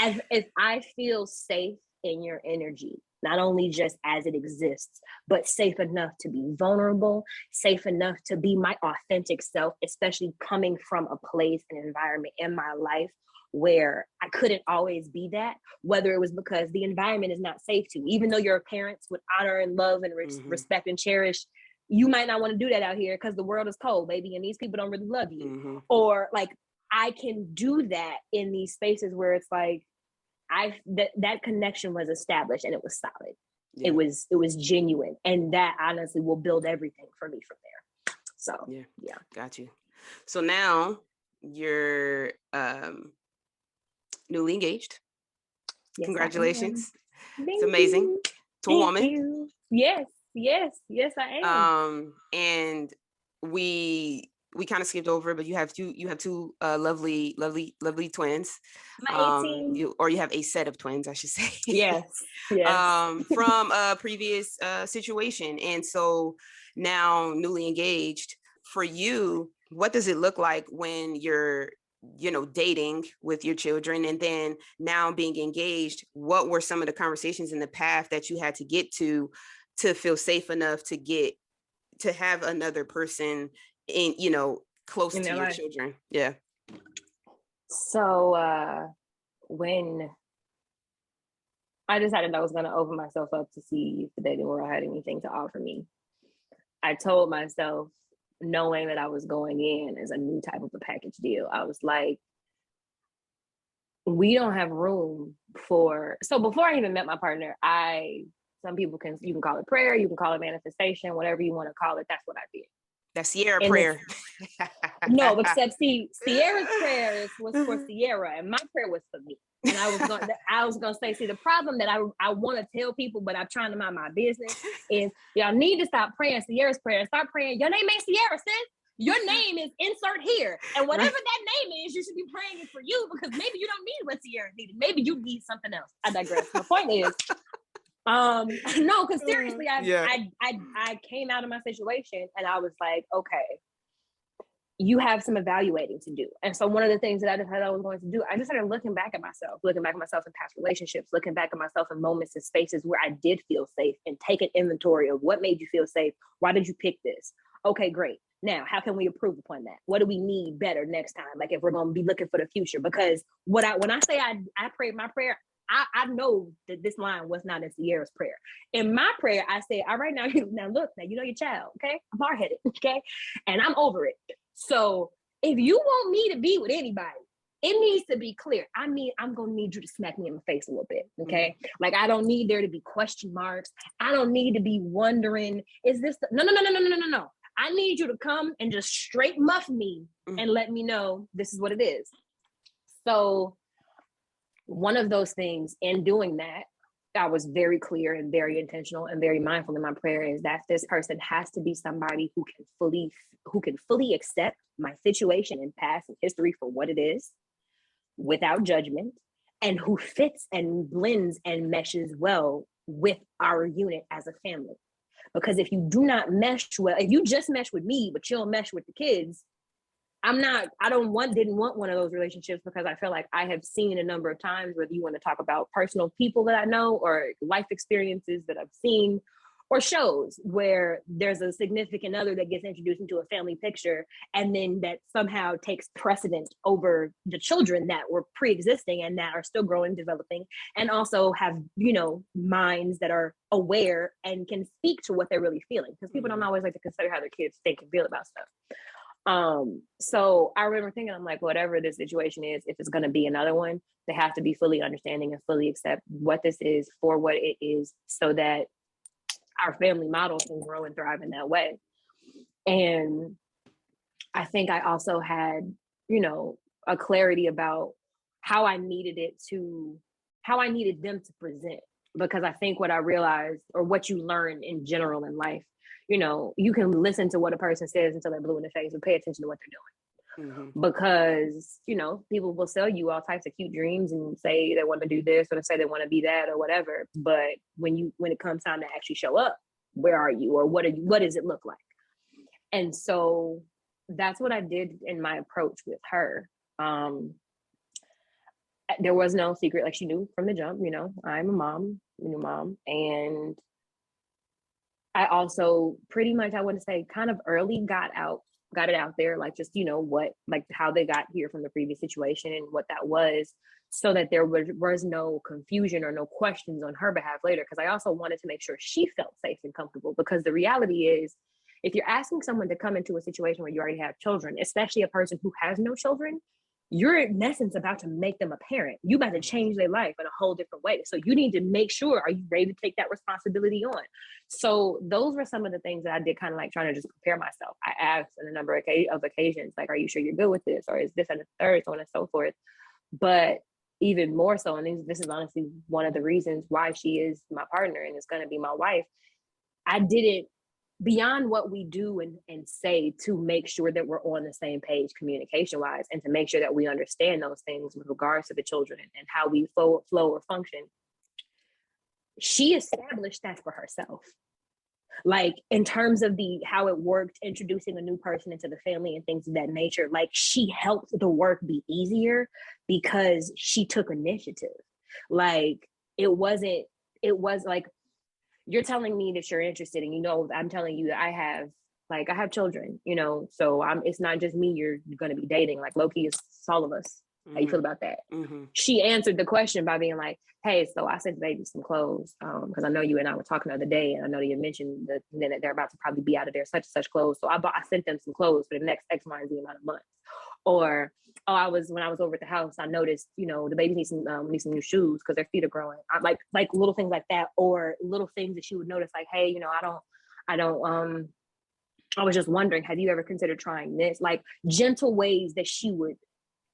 life. If I feel safe in your energy, not only just as it exists, but safe enough to be vulnerable, safe enough to be my authentic self, especially coming from a place and environment in my life where I couldn't always be that, whether it was because the environment is not safe to, even though your parents would honor and love and respect and cherish, you might not want to do that out here because the world is cold, baby, and these people don't really love you. Or like, I can do that in these spaces where it's like, that connection was established and it was solid. Yeah. It was genuine, and that honestly will build everything for me from there. So yeah. Got you. So now you're newly engaged. Yes, congratulations. It's amazing. to a woman. You. Yes, I am. And we kind of skipped over, but you have two lovely twins. My 18. You have a set of twins, I should say. Yes. From a previous situation. And so now newly engaged, for you, what does it look like when you're dating with your children, and then now being engaged? What were some of the conversations in the path that you had to get to feel safe enough to have another person in, close to your life. children? Yeah. So when I decided I was going to open myself up to see if the dating world had anything to offer me, I told myself, knowing that I was going in as a new type of a package deal, I was like, we don't have room for, so before I even met my partner, some people you can call it prayer, you can call it manifestation, whatever you want to call it. That's what I did. That's Sierra prayer. No, except Sierra's prayer was for Sierra, and my prayer was for me. And I was gonna say, see, the problem that I want to tell people, but I'm trying to mind my business, is y'all need to stop praying Sierra's prayer and start praying, your name ain't Sierra, sis. Your name is insert here. And whatever that name is, you should be praying it for you, because maybe you don't need what Sierra needed. Maybe you need something else. I digress. My point is, no, because seriously, I came out of my situation and I was like, okay, you have some evaluating to do. And so one of the things that I decided I was going to do, I just started looking back at myself in past relationships, looking back at myself in moments and spaces where I did feel safe, and take an inventory of what made you feel safe. Why did you pick this? Okay, great. Now, how can we improve upon that? What do we need better next time? Like, if we're going to be looking for the future, because when I say I prayed my prayer, I know that this line was not in Sierra's prayer. In my prayer, I say, all right, now look, you know your child, okay? I'm hard-headed, okay? And I'm over it. So if you want me to be with anybody, it needs to be clear. I'm going to need you to smack me in the face a little bit, okay? Mm-hmm. Like, I don't need there to be question marks. I don't need to be wondering, is this no. I need you to come and just straight muff me and let me know this is what it is. So one of those things, in doing that, I was very clear and very intentional and very mindful in my prayer, is that this person has to be somebody who can fully accept my situation and past and history for what it is, without judgment, and who fits and blends and meshes well with our unit as a family. Because if you do not mesh well, if you just mesh with me, but you don't mesh with the kids, didn't want one of those relationships, because I feel like I have seen a number of times, whether you want to talk about personal people that I know or life experiences that I've seen, or shows where there's a significant other that gets introduced into a family picture, and then that somehow takes precedence over the children that were pre-existing and that are still growing, developing, and also have, minds that are aware and can speak to what they're really feeling. Because people don't always like to consider how their kids think and feel about stuff. So I remember thinking, I'm like, whatever this situation is, if it's going to be another one, they have to be fully understanding and fully accept what this is for what it is, so that our family model can grow and thrive in that way. And I think I also had, a clarity about how I needed them to present. Because I think what I realized, or what you learn in general in life, you can listen to what a person says until they're blue in the face, and pay attention to what they're doing. Mm-hmm. Because, people will sell you all types of cute dreams and say they want to do this, or they say they want to be that, or whatever. But when it comes time to actually show up, where are you, or what does it look like? And so that's what I did in my approach with her. There was no secret. Like, she knew from the jump, I'm a mom, new mom. And I also pretty much, I wouldn't say kind of early got it out there, like, just, how they got here from the previous situation and what that was, so that there was no confusion or no questions on her behalf later. Because I also wanted to make sure she felt safe and comfortable. Because the reality is, if you're asking someone to come into a situation where you already have children, especially a person who has no children, you're in essence about to make them a parent. You about to change their life in a whole different way. So you need to make sure, are you ready to take that responsibility on? So those were some of the things that I did, kind of like trying to just prepare myself. I asked on a number of occasions, like, are you sure you're good with this? Or is this and the third, so on and so forth. But even more so, and this is honestly one of the reasons why she is my partner and is going to be my wife, I didn't, beyond what we do and say to make sure that we're on the same page communication wise, and to make sure that we understand those things with regards to the children and how we flow or function, she established that for herself. Like in terms of how it worked, introducing a new person into the family and things of that nature, like she helped the work be easier because she took initiative. Like it was like, you're telling me that you're interested, and I'm telling you that I have children, so it's not just me you're going to be dating. Like low-key, it's all of us. How you feel about that? She answered the question by being like, hey, so I sent the baby some clothes because I know you and I were talking the other day, and I know that you mentioned that they're about to probably be out of their such and such clothes, so I sent them some clothes for the next X, Y, and Z amount of months. Or when I was over at the house, I noticed, the baby needs some new shoes because their feet are growing. I like little things like that, or little things that she would notice, like, hey, I was just wondering, have you ever considered trying this? Like gentle ways that she would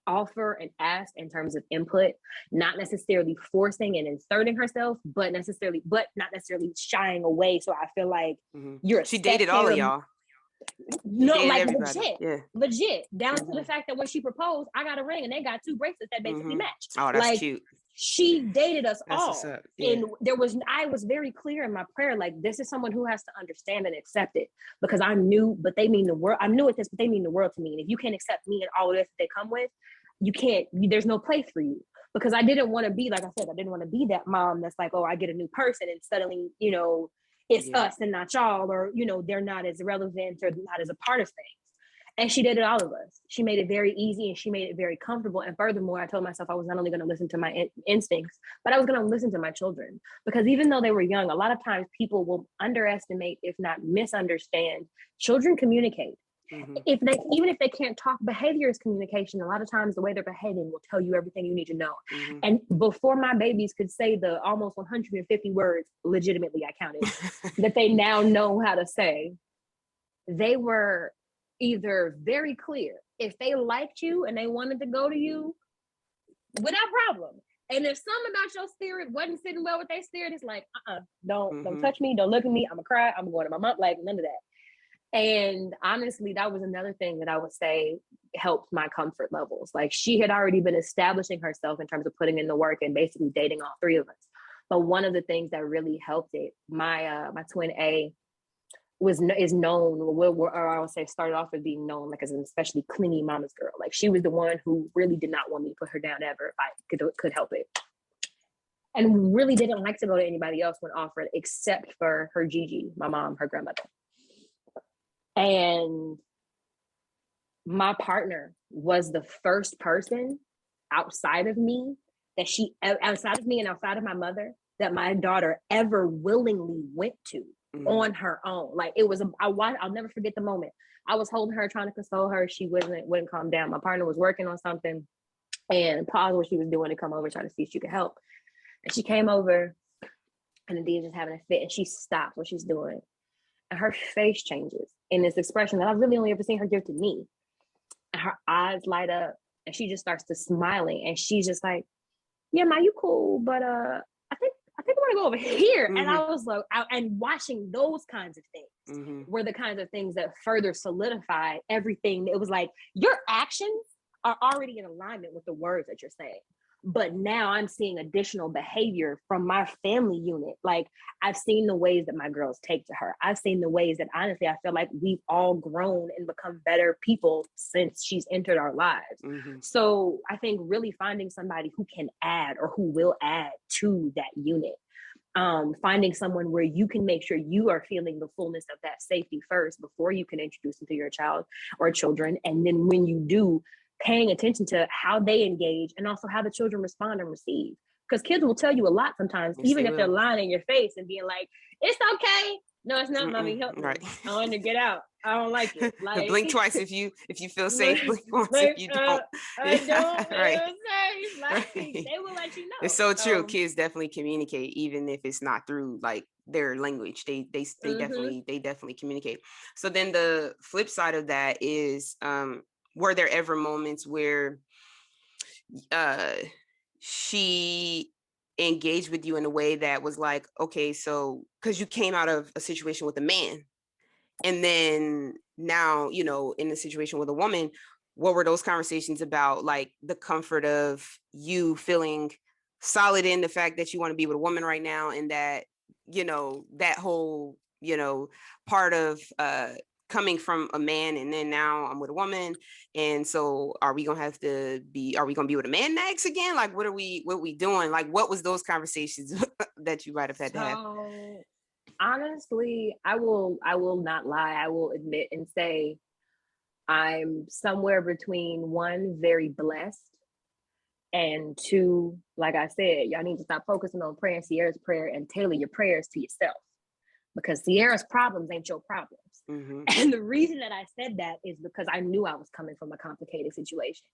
offer and ask in terms of input, not necessarily forcing and inserting herself, but not necessarily shying away. So I feel like she dated all of y'all. No, like legit, down to the fact that when she proposed, I got a ring and they got 2 bracelets that basically matched. Oh, that's cute. She dated us that's all. And I was very clear in my prayer, like, this is someone who has to understand and accept it, because I'm new, but they mean the world. I'm new at this, but they mean the world to me. And if you can't accept me and all of this that they come with, there's no place for you. Because I didn't want to be, like I said, I didn't want to be that mom that's like, oh, I get a new person and suddenly, it's us and not y'all, or, they're not as relevant or not as a part of things. And she dated all of us. She made it very easy and she made it very comfortable. And furthermore, I told myself I was not only going to listen to my instincts, but I was going to listen to my children. Because even though they were young, a lot of times people will underestimate, if not misunderstand, children communicate. Even if they can't talk, behavior is communication. A lot of times the way they're behaving will tell you everything you need to know. And before my babies could say the almost 150 words, legitimately I counted, that they now know how to say, they were either very clear. If they liked you and they wanted to go to you, without problem. And if something about your spirit wasn't sitting well with their spirit, it's like, don't touch me, don't look at me, I'm gonna cry, I'm going to my mom, like none of that. And honestly, that was another thing that I would say helped my comfort levels. Like she had already been establishing herself in terms of putting in the work and basically dating all 3 of us. But one of the things that really helped it, my twin A is known, or I would say started off as being known like as an especially clingy mama's girl. Like she was the one who really did not want me to put her down ever if I could help it. And really didn't like to go to anybody else when offered, except for her Gigi, my mom, her grandmother. And my partner was the first person outside of me and outside of my mother, that my daughter ever willingly went to on her own. Like it was, I'll never forget the moment. I was holding her, trying to console her. She wouldn't calm down. My partner was working on something and paused what she was doing to come over, try to see if she could help. And she came over and Adia's just having a fit, and she stopped what she's doing. And her face changes in this expression that I've really only ever seen her give to me. And her eyes light up and she just starts to smiling. And she's just like, yeah, Ma, you cool, but I think I want to go over here. And I was like, and watching those kinds of things were the kinds of things that further solidified everything. It was like, your actions are already in alignment with the words that you're saying. But now I'm seeing additional behavior from my family unit. Like I've seen the ways that my girls take to her. I've seen the ways that honestly, I feel like we've all grown and become better people since she's entered our lives. So I think really finding somebody who can add or who will add to that unit. Finding someone where you can make sure you are feeling the fullness of that safety first before you can introduce them to your child or children. And then when you do, paying attention to how they engage and also how the children respond and receive. Because kids will tell you a lot sometimes, yes, even if they're lying in your face and being like, it's okay. No, it's not, mommy, help me. Right. I want to get out. I don't like it. Like, blink twice if you feel safe. Blink once if you don't. I don't right. Safe. Like, right. They will let you know. It's so true. Kids definitely communicate, even if it's not through like their language. They definitely communicate. So then the flip side of that is were there ever moments where she engaged with you in a way that was like, okay, so because you came out of a situation with a man, and then now, you know, in a situation with a woman, what were those conversations about? Like the comfort of you feeling solid in the fact that you want to be with a woman right now, and that, you know, that whole, you know, part of coming from a man, and then now I'm with a woman, and so are we gonna be with a man next again? Like what are we doing? Like what was those conversations that you might have had to have? So honestly, I will not lie. I will admit and say I'm somewhere between one, very blessed, and two, like I said, y'all need to stop focusing on praying Sierra's prayer and tailor your prayers to yourself, because Sierra's problems ain't your problems. Mm-hmm. And the reason that I said that is because I knew I was coming from a complicated situation.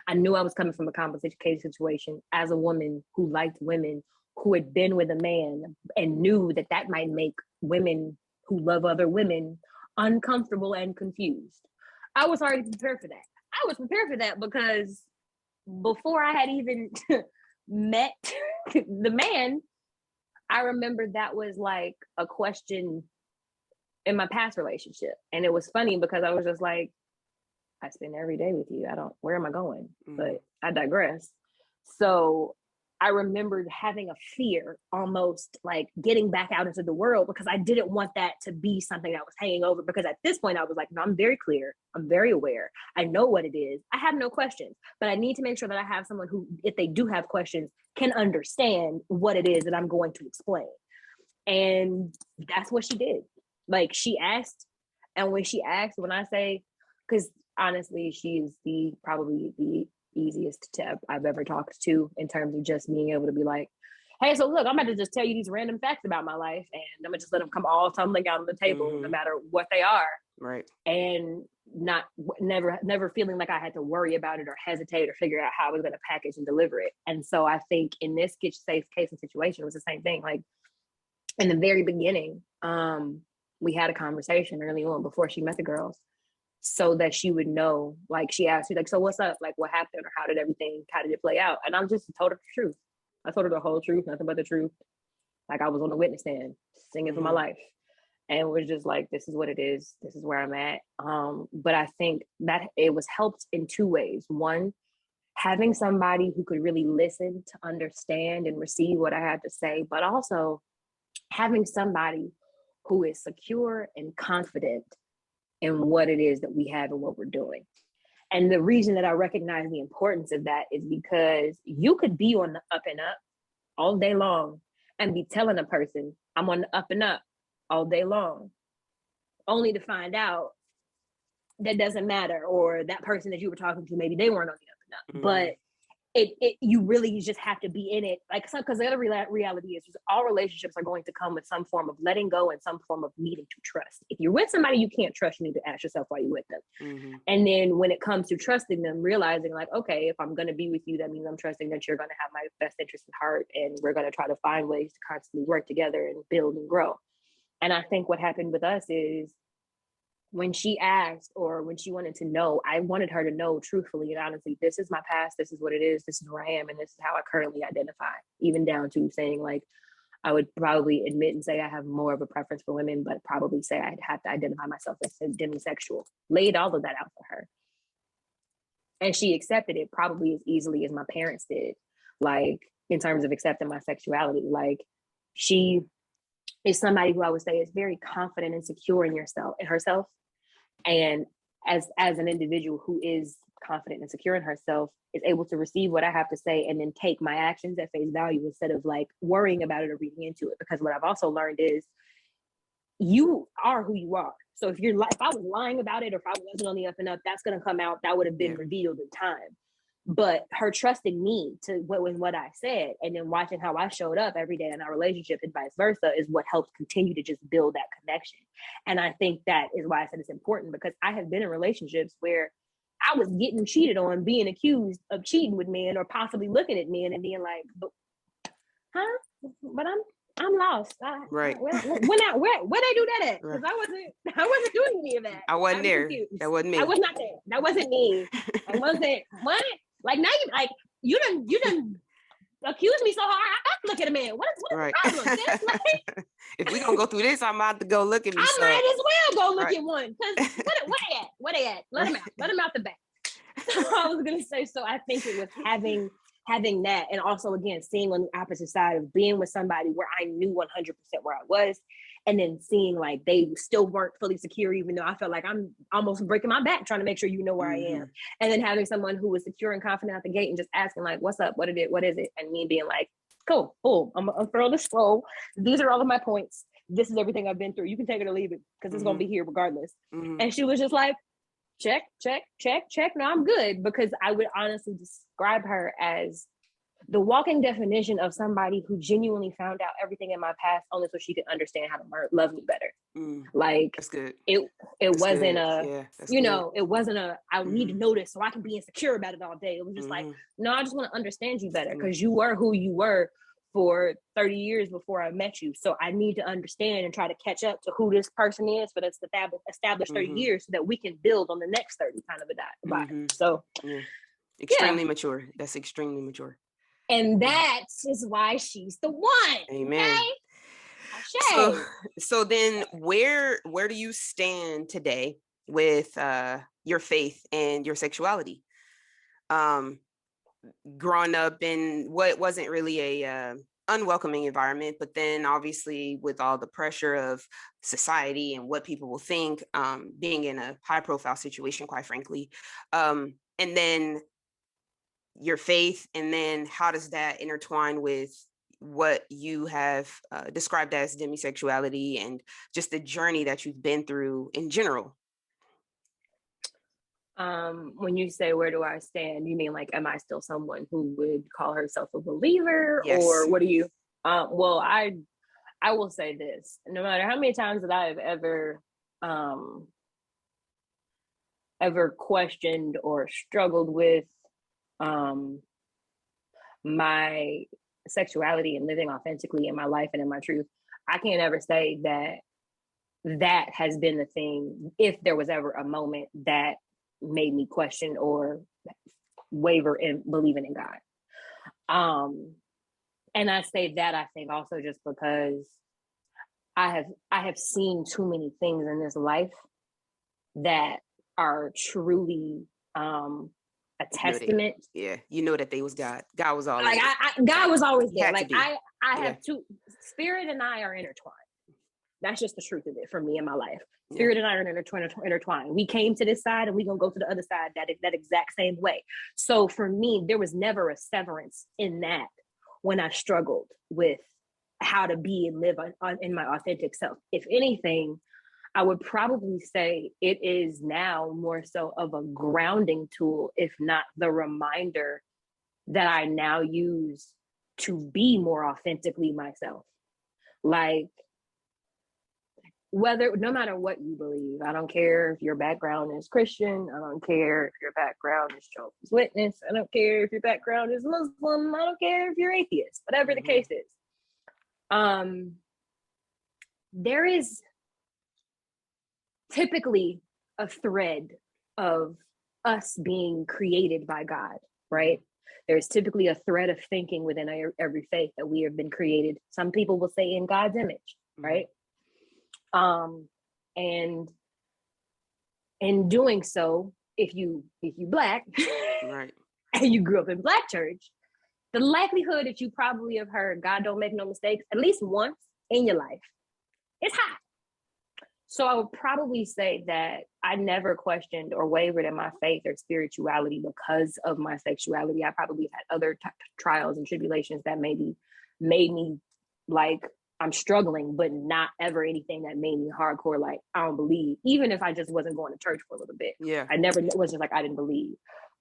I knew I was coming from a complicated situation as a woman who liked women, who had been with a man, and knew that that might make women who love other women uncomfortable and confused. I was already prepared for that. I was prepared for that because before I had even met the man, I remember that was like a question in my past relationship. And it was funny because I was just like, I spend every day with you. Where am I going? Mm-hmm. But I digress. So I remembered having a fear, almost like getting back out into the world, because I didn't want that to be something that was hanging over. Because at this point I was like, no, I'm very clear. I'm very aware. I know what it is. I have no questions, but I need to make sure that I have someone who, if they do have questions, can understand what it is that I'm going to explain. And that's what she did. Like she asked, and when she asked, when I say, because honestly, she is probably the easiest I've ever talked to in terms of just being able to be like, hey, so look, I'm about to just tell you these random facts about my life, and I'm gonna just let them come all tumbling out on the table, no matter what they are. Right. And never feeling like I had to worry about it or hesitate or figure out how I was going to package and deliver it. And so I think in this safe case and situation, it was the same thing. Like in the very beginning, we had a conversation early on before she met the girls, so that she would know. Like she asked me, like, so what's up? Like what happened, or how did it play out? And I'm just told her the truth. I told her the whole truth, nothing but the truth. Like I was on the witness stand singing for my life. And was just like, this is what it is. This is where I'm at. But I think that it was helped in two ways. One, having somebody who could really listen to understand and receive what I had to say, but also having somebody who is secure and confident in what it is that we have and what we're doing. And the reason that I recognize the importance of that is because you could be on the up and up all day long and be telling a person, I'm on the up and up all day long, only to find out that doesn't matter, or that person that you were talking to, maybe they weren't on the up and up. But you really just have to be in it. Like, because the other reality is just all relationships are going to come with some form of letting go and some form of needing to trust. If you're with somebody you can't trust, you need to ask yourself why you're with them. And then when it comes to trusting them, realizing like, okay, if I'm going to be with you, that means I'm trusting that you're going to have my best interest at heart, and we're going to try to find ways to constantly work together and build and grow. And I think what happened with us is, when she asked, or when she wanted to know, I wanted her to know truthfully and honestly, this is my past, this is what it is, this is where I am, and this is how I currently identify. Even down to saying, like, I would probably admit and say I have more of a preference for women, but probably say I'd have to identify myself as demisexual. Laid all of that out for her. And she accepted it probably as easily as my parents did, like, in terms of accepting my sexuality. Like, she is somebody who I would say is very confident and secure in herself. And as an individual who is confident and secure in herself, is able to receive what I have to say and then take my actions at face value, instead of like worrying about it or reading into it. Because what I've also learned is, you are who you are. So if I was lying about it, or if I wasn't on the up and up, that's going to come out. That would have been revealed in time. But her trusting me to what I said, and then watching how I showed up every day in our relationship and vice versa, is what helps continue to just build that connection. And I think that is why I said it's important, because I have been in relationships where I was getting cheated on, being accused of cheating with men, or possibly looking at men and being like, but I'm lost. Right. Where they do that at? Because I wasn't doing any of that. I wasn't there. Confused. That wasn't me. I was not there. That wasn't me. I wasn't. What? Like now you done accuse me so hard, I got to look at a man. What is Right. the problem? Sis? Like, If we gonna go through this, I'm about to go look at me. I might as well go look right. at one. Because where they at? Let them out. Let them out the back. So I was gonna say, so I think it was having that, and also again seeing on the opposite side of being with somebody where I knew 100% where I was, and then seeing like they still weren't fully secure, even though I felt like I'm almost breaking my back trying to make sure you know where I am. And then having someone who was secure and confident at the gate and just asking like, what's up, what is it, and me being like, cool, I'm gonna throw the scroll. These are all of my points. This is everything I've been through. You can take it or leave it because it's gonna be here regardless. And she was just like, check. No, I'm good. Because I would honestly describe her as the walking definition of somebody who genuinely found out everything in my past only so she could understand how to love me better. Like, that's good. It wasn't good. it wasn't I need to know this so I can be insecure about it all day. It was just like, no, I just want to understand you better because you were who you were for 30 years before I met you. So I need to understand and try to catch up to who this person is for this established 30 years so that we can build on the next 30 kind of a vibe. So extremely mature. That's extremely mature. And that is why she's the one. Amen. Okay? So then where do you stand today with your faith and your sexuality? Growing up in what wasn't really a unwelcoming environment, but then obviously with all the pressure of society and what people will think, being in a high profile situation, quite frankly, and then your faith, and then how does that intertwine with what you have described as demisexuality and just the journey that you've been through in general? When you say where do I stand, you mean like, am I still someone who would call herself a believer? Yes. Or what do you, well, I will say this, no matter how many times that I've ever questioned or struggled with my sexuality and living authentically in my life and in my truth, I can't ever say that has been the thing, if there was ever a moment that made me question or waver in believing in God. And I say that, I think also just because I have seen too many things in this life that are truly a testament. You know that they was God. God was all like God was always there. Like I have two, spirit and I are intertwined. That's just the truth of it for me in my life. Spirit and I are intertwined. We came to this side and we're going to go to the other side that exact same way. So for me, there was never a severance in that when I struggled with how to be and live in my authentic self. If anything, I would probably say it is now more so of a grounding tool, if not the reminder that I now use to be more authentically myself. Like, no matter what you believe, I don't care if your background is Christian, I don't care if your background is Jehovah's Witness, I don't care if your background is Muslim, I don't care if you're atheist, whatever the case is. There is typically a thread of us being created by God, right? There's typically a thread of thinking within every faith that we have been created. Some people will say in God's image, right? And in doing so, if you Black, right, and you grew up in Black church, the likelihood that you probably have heard God don't make no mistakes at least once in your life is high. So I would probably say that I never questioned or wavered in my faith or spirituality because of my sexuality. I probably had other trials and tribulations that maybe made me like, I'm struggling, but not ever anything that made me hardcore, like, I don't believe, even if I just wasn't going to church for a little bit. I never was just like, I didn't believe.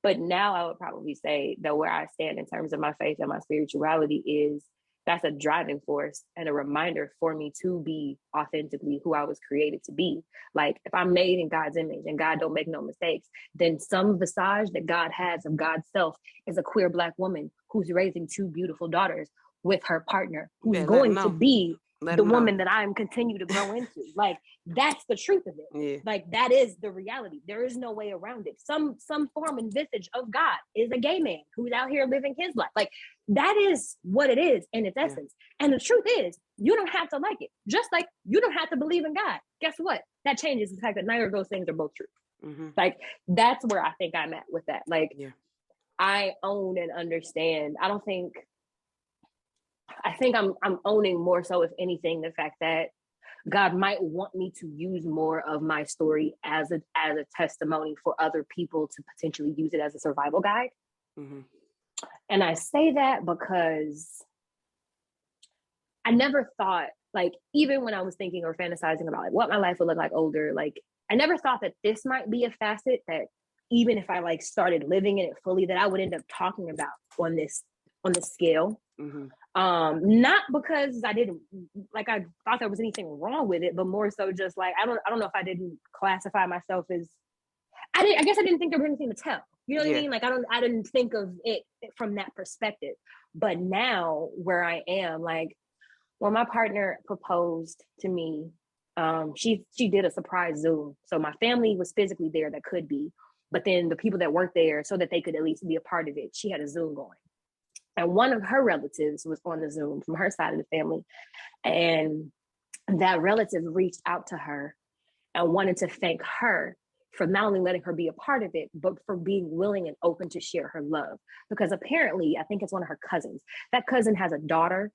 But now I would probably say that where I stand in terms of my faith and my spirituality is that's a driving force and a reminder for me to be authentically who I was created to be. Like, if I'm made in God's image and God don't make no mistakes, then some visage that God has of God's self is a queer Black woman who's raising two beautiful daughters with her partner, who's going to be the woman that I'm continue to grow into. Like, that's the truth of it. Yeah. Like, that is the reality. There is no way around it. Some form and visage of God is a gay man who's out here living his life. Like, that is what it is in its essence. And the truth is, you don't have to like it. Just like you don't have to believe in God. Guess what? That changes the fact that neither of those things are both true. Mm-hmm. Like, that's where I think I'm at with that. Like, I own and understand. I think I'm owning more so, if anything, the fact that God might want me to use more of my story as a testimony for other people to potentially use it as a survival guide. Mm-hmm. And I say that because I never thought, like, even when I was thinking or fantasizing about like what my life would look like older, like, I never thought that this might be a facet that, even if I like started living in it fully, that I would end up talking about on this scale. Mm-hmm. Not because I didn't, like, I thought there was anything wrong with it, but more so just like, I don't know if I didn't classify myself as, I guess I didn't think there was anything to tell. You know what I mean? Like, I didn't think of it from that perspective. But now where I am, like, when my partner proposed to me, she did a surprise Zoom. So my family was physically there that could be, but then the people that worked there, so that they could at least be a part of it, she had a Zoom going. And one of her relatives was on the Zoom from her side of the family. And that relative reached out to her and wanted to thank her for not only letting her be a part of it, but for being willing and open to share her love. Because apparently, I think it's one of her cousins. That cousin has a daughter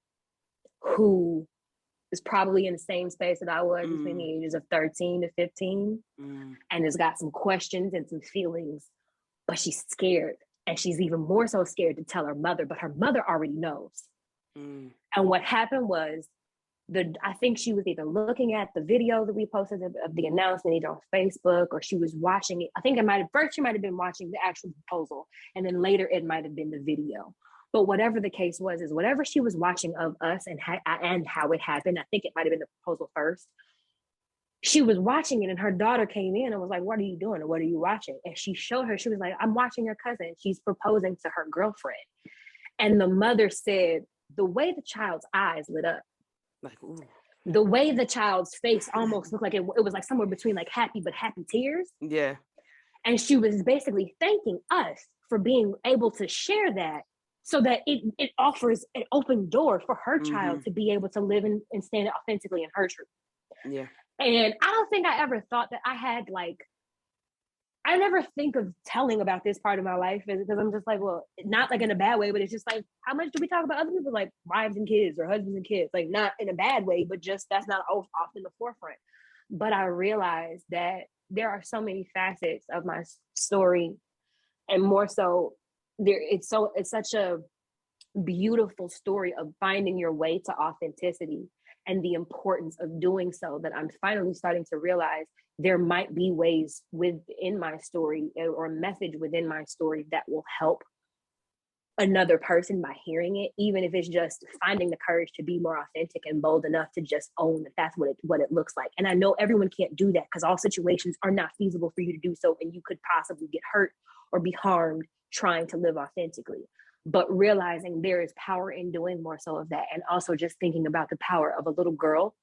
who is probably in the same space that I was, between the ages of 13 to 15, and has got some questions and some feelings, but she's scared. And she's even more so scared to tell her mother, but her mother already knows. And what happened was, I think she was either looking at the video that we posted of the announcement either on Facebook, or she was watching it. I think first she might have been watching the actual proposal, and then later it might have been the video. But whatever the case was, is whatever she was watching of us and how it happened, I think it might have been the proposal first. She was watching it, and her daughter came in and was like, "What are you doing? Or what are you watching?" And she showed her, she was like, "I'm watching your cousin. She's proposing to her girlfriend." And the mother said, the way the child's eyes lit up, like, ooh. The way the child's face almost looked like it was like somewhere between like happy tears. Yeah. And she was basically thanking us for being able to share that, so that it offers an open door for her child to be able to live and stand authentically in her truth. Yeah. And I don't think I ever thought that I had, like, I never think of telling about this part of my life, because I'm just like, well, not like in a bad way, but it's just like, how much do we talk about other people, like wives and kids or husbands and kids? Like, not in a bad way, but just that's not often the forefront. But I realized that there are so many facets of my story, and more so, it's such a beautiful story of finding your way to authenticity and the importance of doing so, that I'm finally starting to realize there might be ways within my story, or a message within my story, that will help another person by hearing it, even if it's just finding the courage to be more authentic and bold enough to just own that that's what it looks like. And I know everyone can't do that, because all situations are not feasible for you to do so, and you could possibly get hurt or be harmed trying to live authentically. But realizing there is power in doing more so of that, and also just thinking about the power of a little girl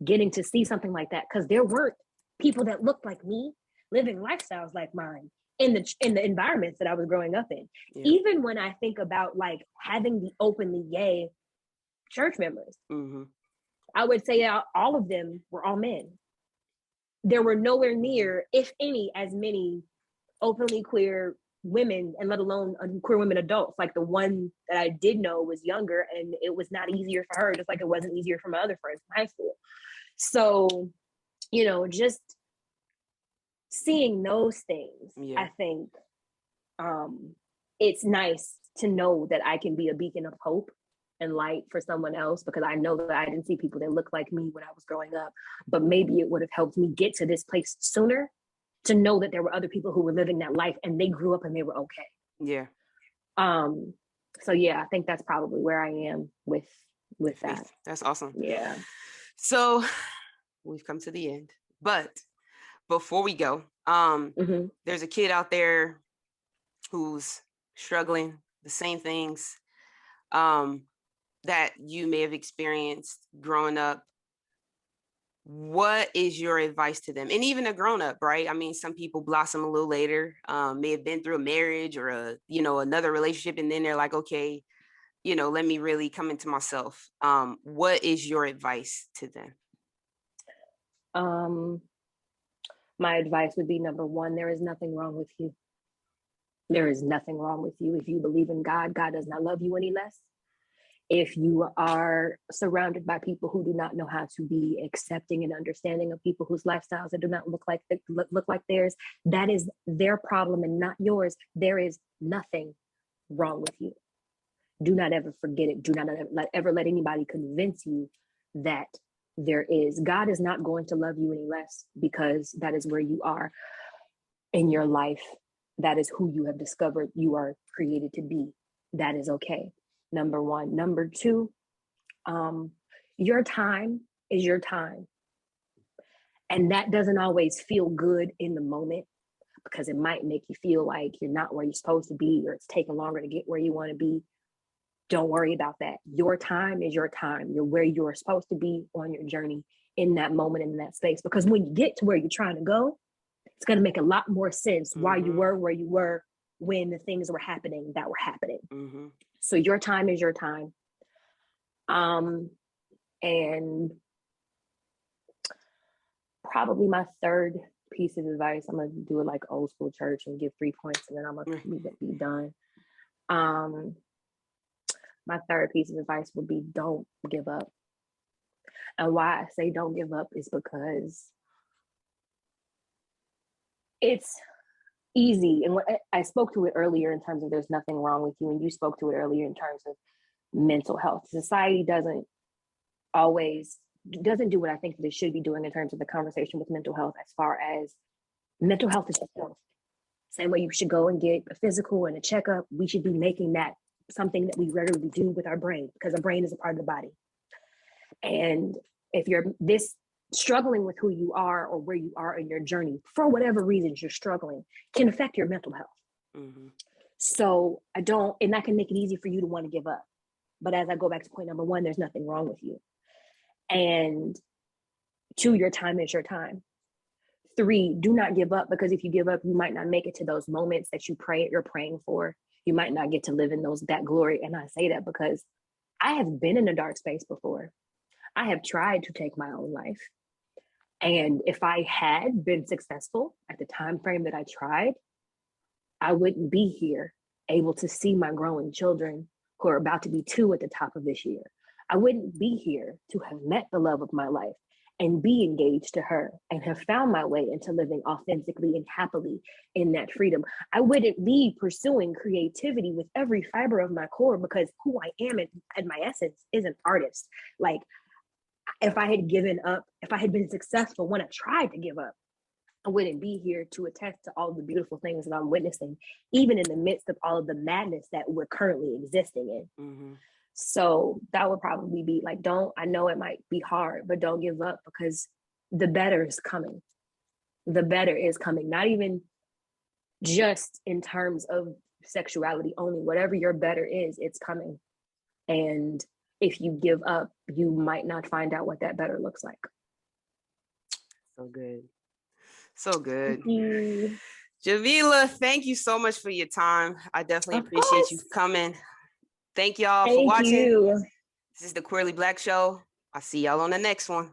getting to see something like that, because there weren't people that looked like me living lifestyles like mine in the environments that I was growing up in. Yeah. Even when I think about like having the openly gay church members, I would say all of them were all men. There were nowhere near, if any, as many openly queer women, and let alone queer women adults. Like, the one that I did know was younger, and it was not easier for her, just like it wasn't easier for my other friends in high school. So, you know, just seeing those things, I think it's nice to know that I can be a beacon of hope and light for someone else, because I know that I didn't see people that looked like me when I was growing up, but maybe it would have helped me get to this place sooner, to know that there were other people who were living that life and they grew up and they were okay. Yeah. So yeah, I think that's probably where I am with that. That's awesome. Yeah. So we've come to the end, but before we go, there's a kid out there who's struggling the same things. that you may have experienced growing up, what is your advice to them? And even a grown up, right? I mean, some people blossom a little later, may have been through a marriage or another relationship, and then they're like, okay, let me really come into myself. What is your advice to them? My advice would be, number one, there is nothing wrong with you. There is nothing wrong with you. If you believe in God, God does not love you any less. If you are surrounded by people who do not know how to be accepting and understanding of people whose lifestyles that do not look like theirs, that is their problem and not yours. There is nothing wrong with you. Do not ever forget it. Do not ever let anybody convince you that there is. God is not going to love you any less because that is where you are in your life. That is who you have discovered you are created to be. That is okay. Number one. Number two, your time is your time. And that doesn't always feel good in the moment because it might make you feel like you're not where you're supposed to be or it's taking longer to get where you want to be. Don't worry about that. Your time is your time. You're where you're supposed to be on your journey in that moment, in that space. Because when you get to where you're trying to go, it's going to make a lot more sense why you were where you were when the things were happening that were happening. So your time is your time. And probably my third piece of advice, I'm going to do it like old school church and give 3 points and then I'm going to be done. My third piece of advice would be don't give up. And why I say don't give up is because it's easy. And I spoke to it earlier in terms of there's nothing wrong with you. And you spoke to it earlier in terms of mental health. Society doesn't do what I think that it should be doing in terms of the conversation with mental health, as far as mental health is health. Same way you should go and get a physical and a checkup, we should be making that something that we regularly do with our brain, because our brain is a part of the body. And if you're struggling with who you are or where you are in your journey, for whatever reasons you're struggling, can affect your mental health. So and that can make it easy for you to want to give up. But as I go back to point number one, there's nothing wrong with you. And 2, your time is your time. 3, do not give up, because if you give up, you might not make it to those moments that you're praying for. You might not get to live in that glory. And I say that because I have been in a dark space before. I have tried to take my own life. And if I had been successful at the time frame that I tried, I wouldn't be here able to see my growing children who are about to be 2 at the top of this year. I wouldn't be here to have met the love of my life and be engaged to her and have found my way into living authentically and happily in that freedom. I wouldn't be pursuing creativity with every fiber of my core, because who I am at my essence is an artist. Like, if I had given up, if I had been successful when I tried to give up, I wouldn't be here to attest to all the beautiful things that I'm witnessing, even in the midst of all of the madness that we're currently existing in. So that would probably be like, I know it might be hard, but don't give up, because the better is coming. The better is coming, not even just in terms of sexuality only. Whatever your better is, it's coming. And if you give up, you might not find out what that better looks like. So good. So good. Thank you. Jamila, thank you so much for your time. I definitely appreciate you coming. Thank y'all for watching. You. This is the Queerly Blax Show. I'll see y'all on the next one.